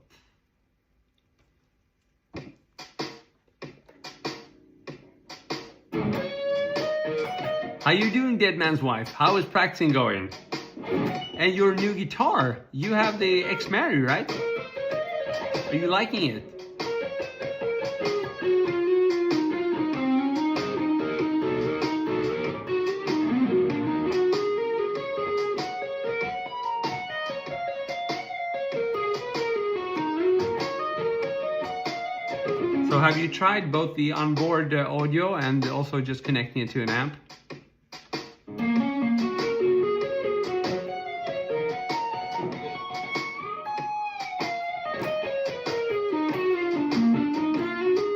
How you doing, Dead Man's Wife? How is practicing going? And your new guitar, you have the X-Mary, right? Are you liking it? So have you tried both the onboard audio and also just connecting it to an amp?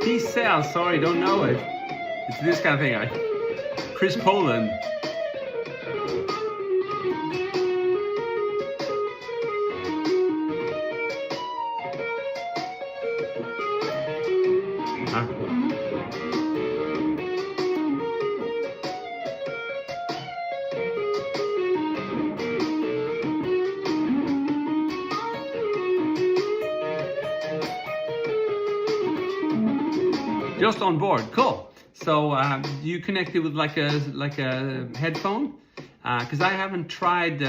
P-Cell, sorry, don't know it. It's this kind of thing. Chris Poland. Just on board, cool. So you connected with like a headphone? Because I haven't tried.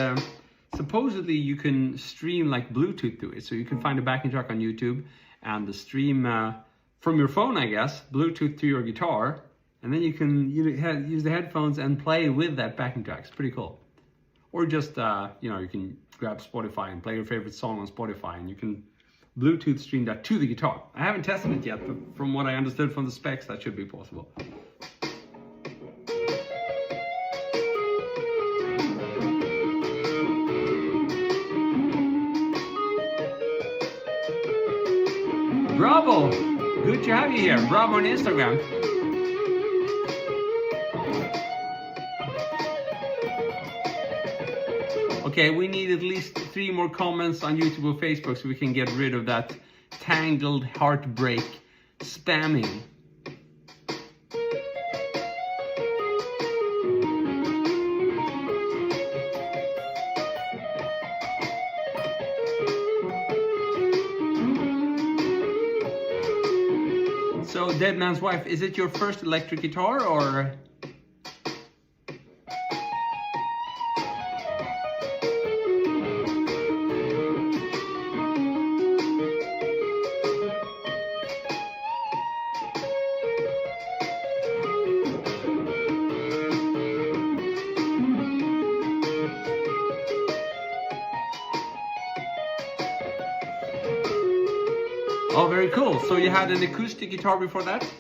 Supposedly you can stream like Bluetooth to it, so you can find a backing track on YouTube and the stream from your phone, I guess, Bluetooth to your guitar, and then you can use the headphones and play with that backing track. It's pretty cool. Or just you can grab Spotify and play your favorite song on Spotify, and you can Bluetooth stream that to the guitar. I haven't tested it yet, but from what I understood from the specs, that should be possible. Bravo! Good to have you here. Bravo on Instagram. Okay, we need at least 3 more comments on YouTube or Facebook so we can get rid of that tangled heartbreak spamming. So, Dead Man's Wife, is it your first electric guitar or? Oh, very cool. So you had an acoustic guitar before that?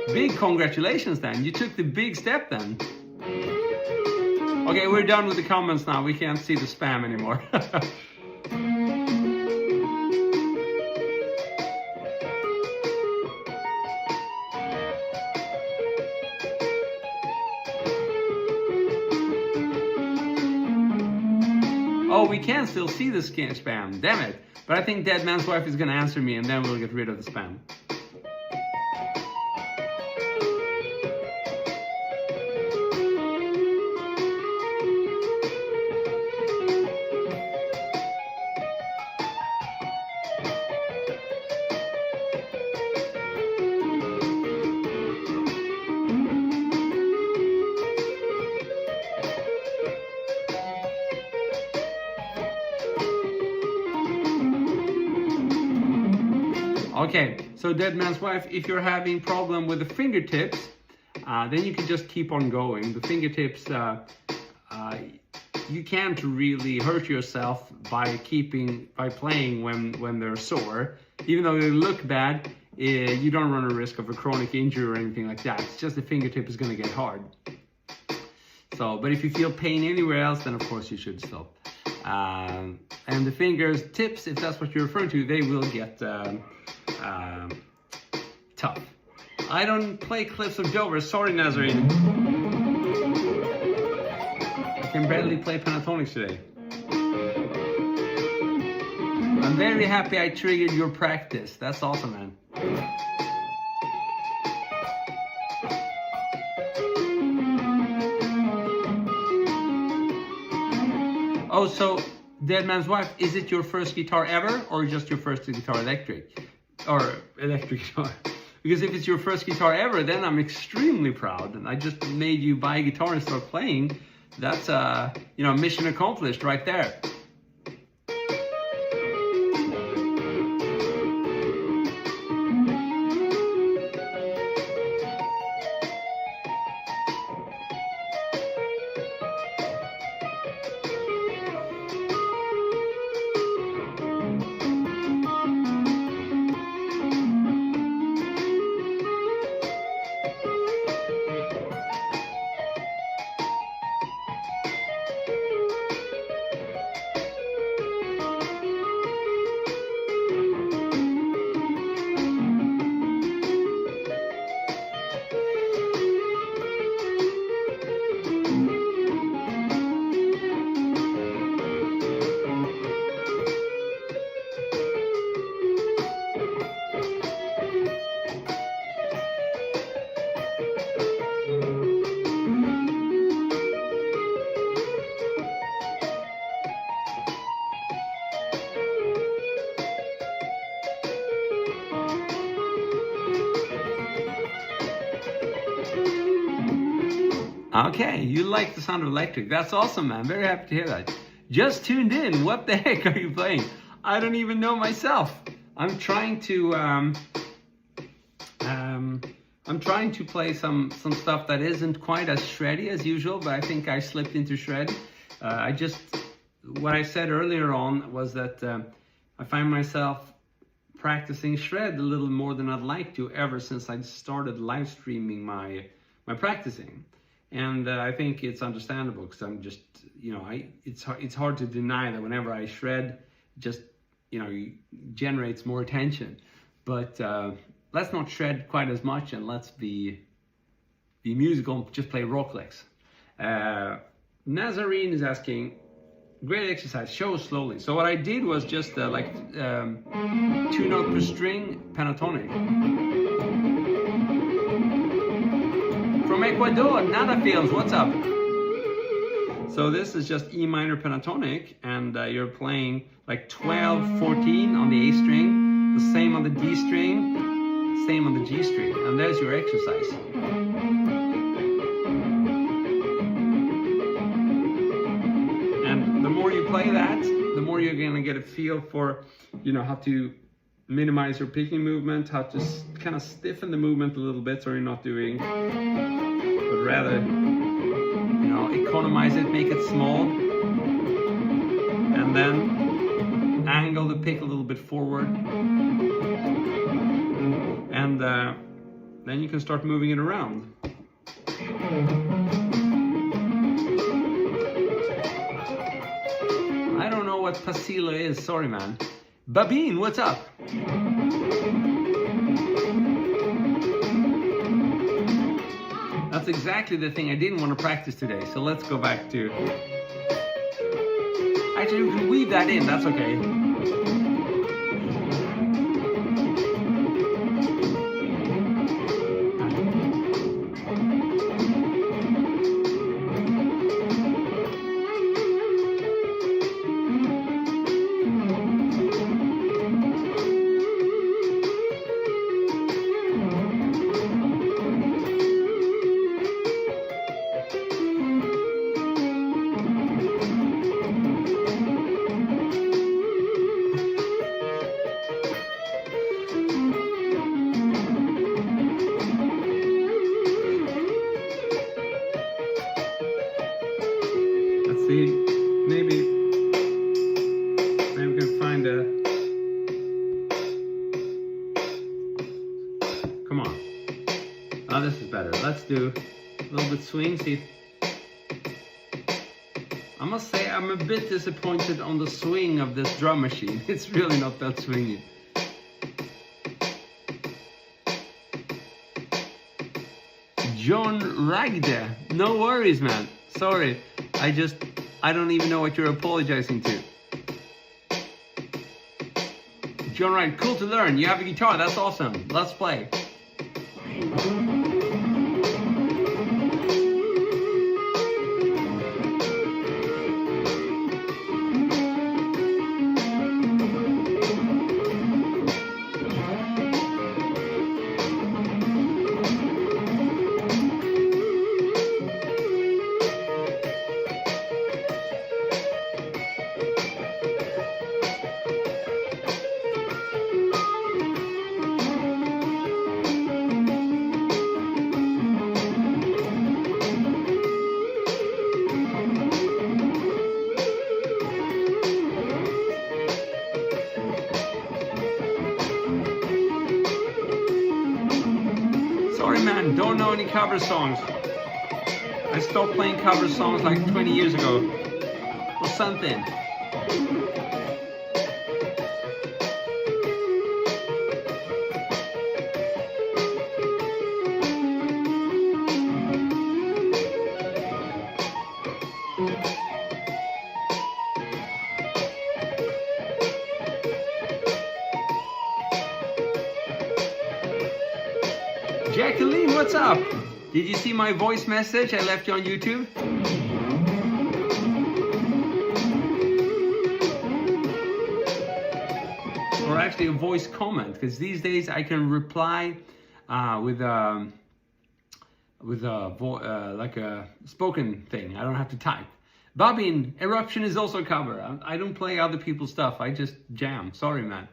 Big congratulations then. You took the big step then. Okay, we're done with the comments now. We can't see the spam anymore. Oh, we can still see the spam. Damn it. But I think Dead Man's Wife is going to answer me and then we'll get rid of the spam. Okay, so Dead Man's Wife, if you're having problem with the fingertips, then you can just keep on going. The fingertips, you can't really hurt yourself by playing when they're sore. Even though they look bad, you don't run a risk of a chronic injury or anything like that. It's just the fingertip is going to get hard. So, but if you feel pain anywhere else, then of course you should stop. And the fingers tips, if that's what you're referring to, they will get tough. I don't play Cliffs of Dover. Sorry, Nazarene. I can barely play Pentatonics today. I'm very happy I triggered your practice. That's awesome, man. Oh, so Dead Man's Wife, is it your first guitar ever or just your first guitar electric? Or electric guitar? Because if it's your first guitar ever, then I'm extremely proud. And I just made you buy a guitar and start playing. That's mission accomplished right there. Okay, you like the sound of electric. That's awesome, man. Very happy to hear that. Just tuned in. What the heck are you playing? I don't even know myself. I'm trying to play some stuff that isn't quite as shreddy as usual, but I think I slipped into shred. What I said earlier on was that I find myself practicing shred a little more than I'd like to ever since I started live streaming my practicing. And I think it's understandable because I'm just, it's hard to deny that whenever I shred, just, generates more attention. But let's not shred quite as much and let's be musical, just play rock licks. Nazarene is asking, great exercise, show slowly. So what I did was just 2 note per string pentatonic. From Ecuador, Nada Fields, what's up? So this is just E minor pentatonic, and you're playing like 12, 14 on the A string, the same on the D string, Same on the G string, and there's your exercise. And the more you play that, the more you're gonna get a feel for, you know, how to minimize your picking movement, how to kind of stiffen the movement a little bit so you're not doing, but rather, you know, economize it, make it small, and then angle the pick a little bit forward, and then you can start moving it around. I don't know what pasilla is, sorry man. Babine, what's up? That's exactly the thing I didn't want to practice today, so let's go back to... Actually, we can weave that in, that's okay. Maybe we can find a... Come on. Oh, this is better. Let's do a little bit swing. See, I must say I'm a bit disappointed on the swing of this drum machine. It's really not that swingy. John Ragde. No worries, man. Sorry. I don't even know what you're apologizing to. John Wright, cool to learn. You have a guitar, that's awesome. Let's play. Sorry man, don't know any cover songs. I stopped playing cover songs like 20 years ago. Or something. Jacqueline, what's up? Did you see my voice message I left you on YouTube? Or actually a voice comment, because these days I can reply with like a spoken thing. I don't have to type. Babin, Eruption is also a cover. I don't play other people's stuff. I just jam. Sorry, man.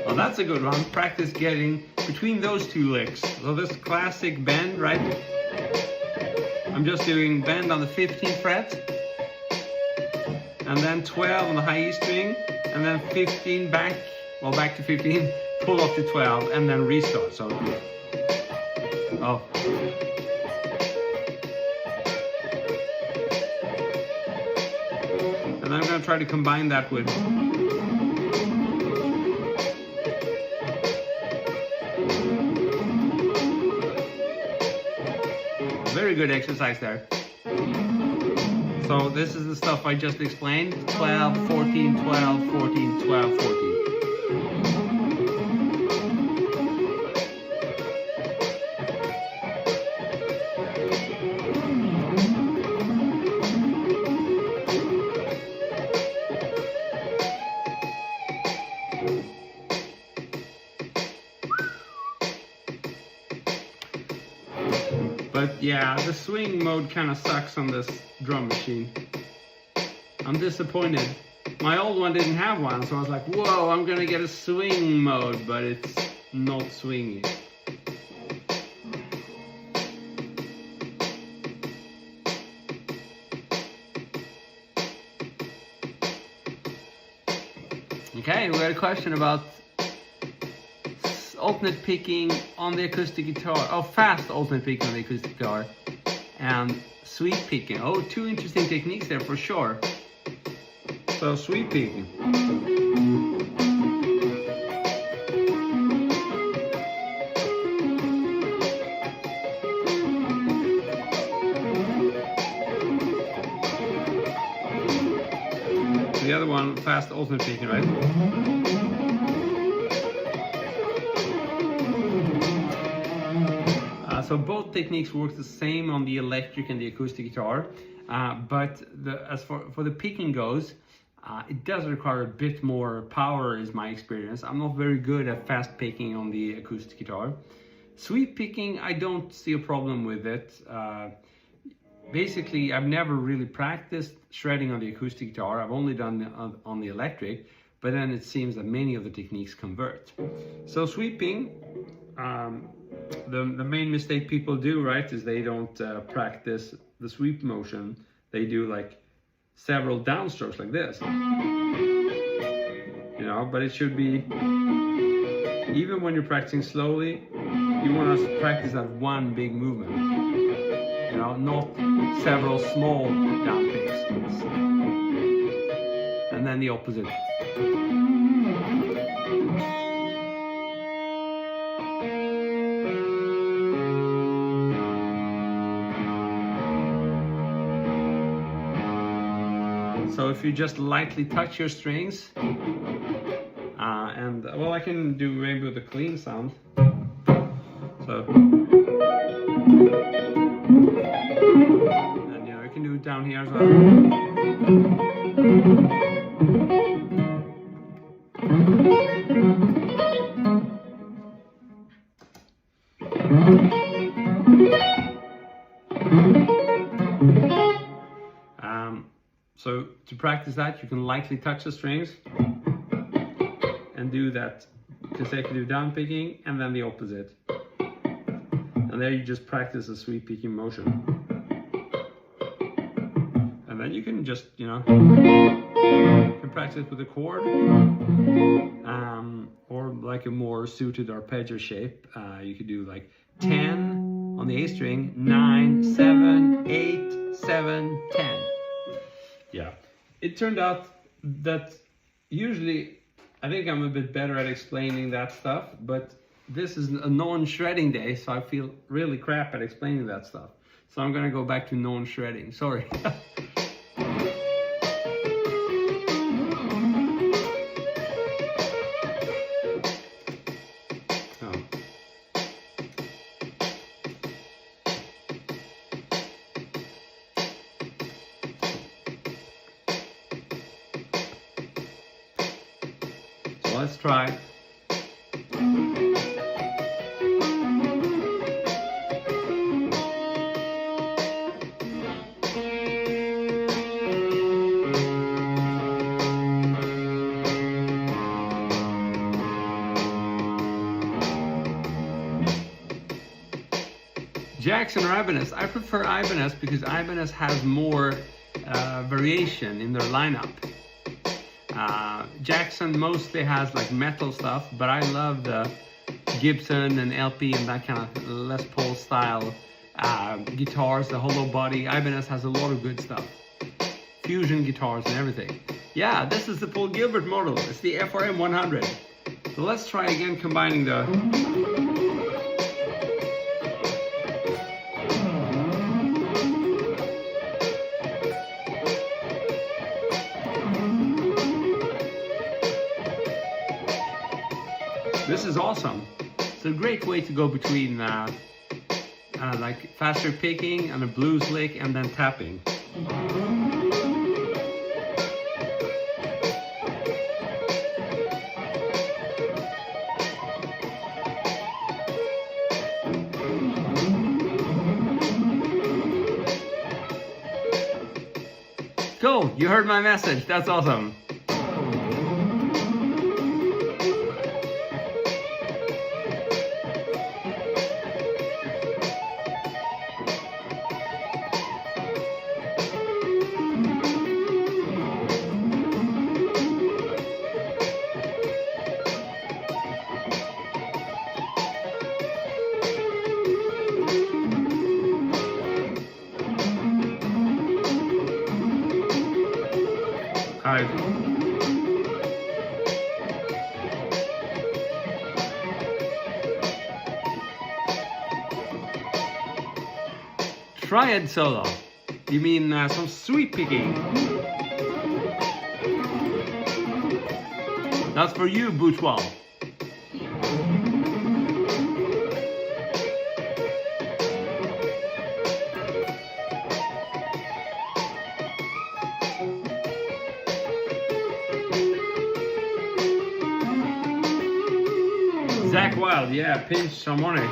Well, that's a good one. Practice getting between those two licks. So this classic bend, right? I'm just doing bend on the 15th fret, and then 12 on the high E string, and then 15 back, well, back to 15, pull off to 12, and then restart. So, oh. But I'm gonna try to combine that with very good exercise there. So this is the stuff I just explained. 12, 14, 12, 14, 12, 14. But yeah, the swing mode kind of sucks on this drum machine. I'm disappointed. My old one didn't have one, so I was like, whoa, I'm gonna get a swing mode, but it's not swingy. Okay, we had a question about alternate picking on the acoustic guitar. Oh, fast alternate picking on the acoustic guitar. And sweep picking. Oh, two interesting techniques there for sure. So, sweep picking. The other one, fast alternate picking, right? So both techniques work the same on the electric and the acoustic guitar, but as for the picking goes, it does require a bit more power is my experience. I'm not very good at fast picking on the acoustic guitar. Sweep picking, I don't see a problem with it. Basically, I've never really practiced shredding on the acoustic guitar. I've only done on the electric, but then it seems that many of the techniques convert. So sweeping, the main mistake people do, right, is they don't practice the sweep motion. They do like several downstrokes like this, you know, but it should be, even when you're practicing slowly, you want to practice that one big movement, you know, not several small down picks. And then the opposite. So if you just lightly touch your strings, and well, I can do maybe with a clean sound. So, and you know, I can do it down here as well. So to practice that, you can lightly touch the strings and do that consecutive down picking and then the opposite. And there you just practice a sweep picking motion. And then you can just, you know, you can practice with a chord, or like a more suited arpeggio shape. You could do like 10 on the A string, 9, 7, 8, 7, 10. Yeah, it turned out that usually I think I'm a bit better at explaining that stuff, but this is a non-shredding day, so I feel really crap at explaining that stuff. So I'm gonna go back to non-shredding, sorry. Let's try. Jackson or Ibanez? I prefer Ibanez because Ibanez has more variation in their lineup. Jackson mostly has like metal stuff, but I love the Gibson and LP and that kind of Les Paul style guitars, the hollow body. Ibanez has a lot of good stuff, fusion guitars and everything. Yeah, this is the full Gilbert model. It's the FRM 100. So let's try again combining the... This is awesome. It's a great way to go between like faster picking and a blues lick and then tapping. Cool, you heard my message. That's awesome. Hi. Triad solo. You mean some sweep picking? That's for you, Bourgeois. Zach Wild, yeah, pinch harmonic.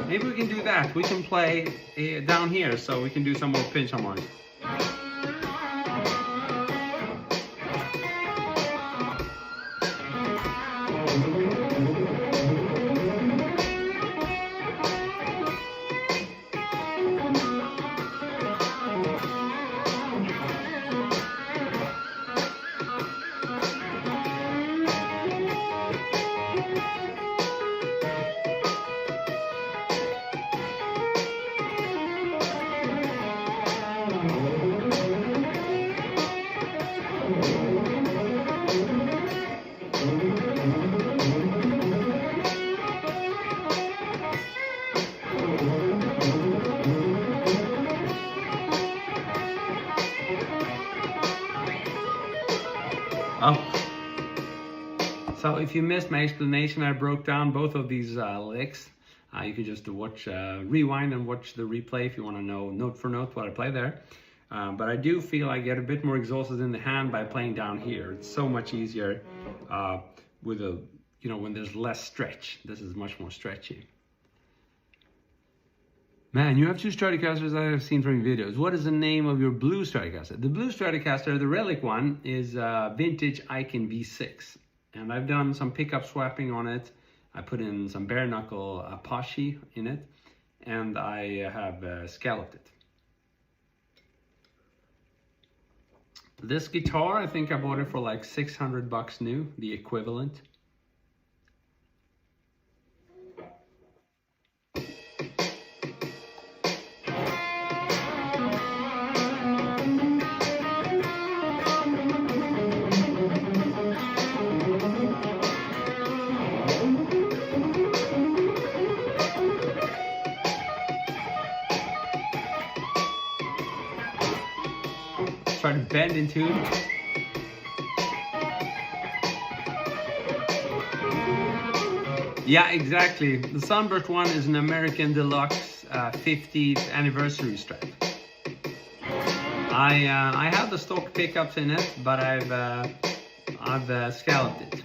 Maybe we can do that. We can play down here, so we can do some more pinch harmonic. So if you missed my explanation, I broke down both of these licks. You can just rewind and watch the replay if you want to know note for note what I play there. But I do feel I get a bit more exhausted in the hand by playing down here. It's so much easier with when there's less stretch. This is much more stretchy. Man, you have two Stratocasters I have seen from your videos. What is the name of your blue Stratocaster? The blue Stratocaster, the relic one, is vintage Icon V6. And I've done some pickup swapping on it. I put in some bare knuckle Apache in it. And I have scalloped it. This guitar, I think I bought it for like 600 bucks new, the equivalent. Try to bend in tune. Yeah, exactly. The Sunburst one is an American Deluxe 50th anniversary Strat. I have the stock pickups in it, but I've scalloped it.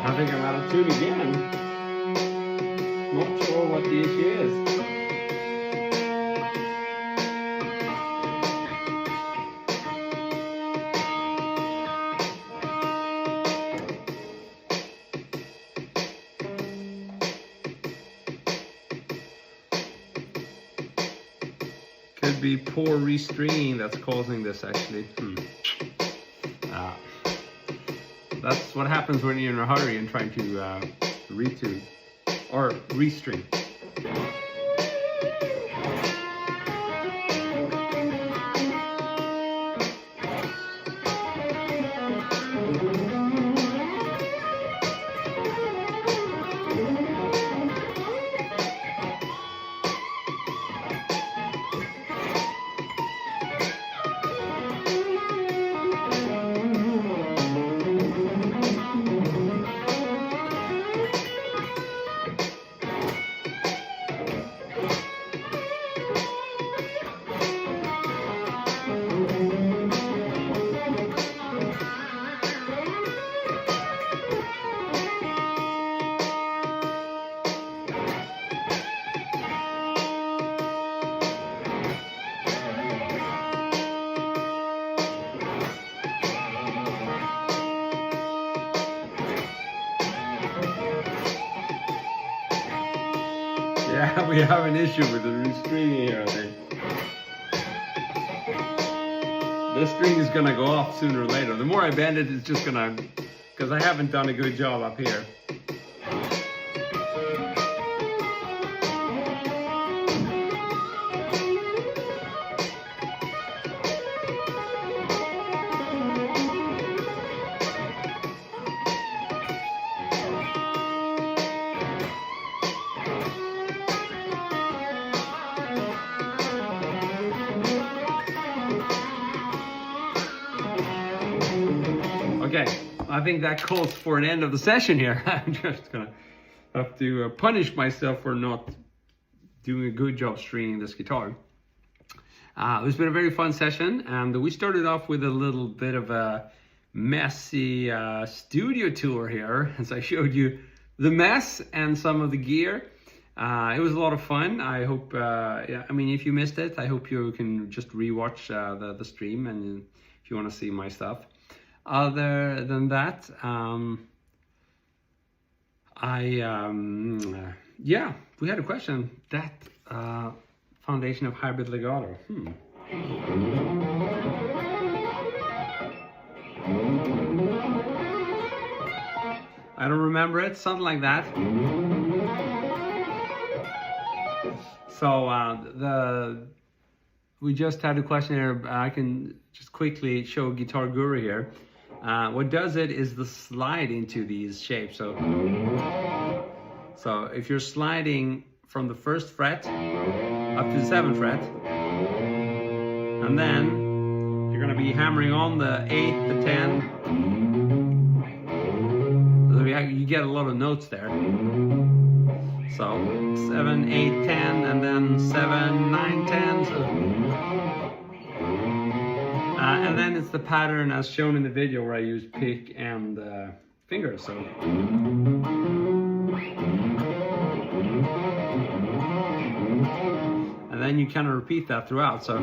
I think I'm out of tune again. Not sure what the issue is. Could be poor restringing that's causing this actually. That's what happens when you're in a hurry and trying to retune or restring. Yeah, we have an issue with the restringing here, I think. This string is gonna go off sooner or later. The more I bend it, it's just gonna, because I haven't done a good job up here. Okay, I think that calls for an end of the session here. I'm just gonna have to punish myself for not doing a good job stringing this guitar. It's been a very fun session, and we started off with a little bit of a messy studio tour here, as I showed you the mess and some of the gear. It was a lot of fun. I hope, yeah, I mean, if you missed it, I hope you can just rewatch the stream, and if you want to see my stuff. Other than that, yeah, we had a question. That foundation of hybrid legato. I don't remember it, something like that. So we just had a question here. I can just quickly show Guitar Guru here. What does it is the slide into these shapes. So if you're sliding from the 1st fret up to the 7th fret, and then you're going to be hammering on the 8, the 10. So you get a lot of notes there. So 7, 8, 10, and then 7, 9, 10. And then it's the pattern as shown in the video where I use pick and finger. So and then you kind of repeat that throughout. So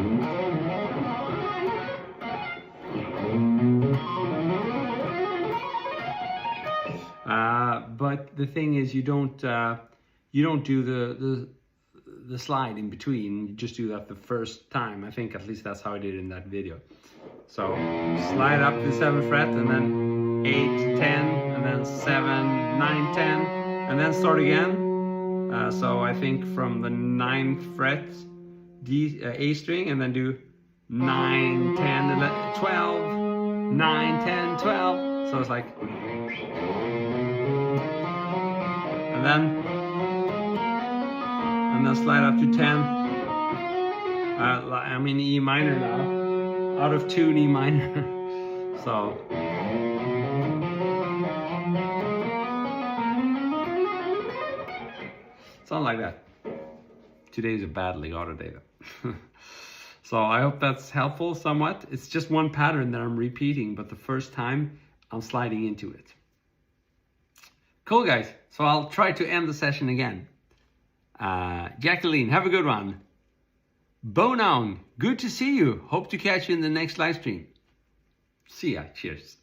but the thing is, you don't do the slide in between. You just do that the first time. I think at least that's how I did in that video. So slide up to the 7th fret, and then 8, 10, and then 7, 9, 10, and then start again. So I think from the 9th fret, A string, and then do 9, 10, 11, 12, 9, 10, 12. So it's like, and then slide up to 10. I'm in E minor now. Out of tune E minor. So something like that. Today's a bad legato day though. So I hope that's helpful somewhat. It's just one pattern that I'm repeating, but the first time I'm sliding into it. Cool, guys. So I'll try to end the session again. Jacqueline, have a good one. Bonown, good to see you. Hope to catch you in the next live stream. See ya. Cheers.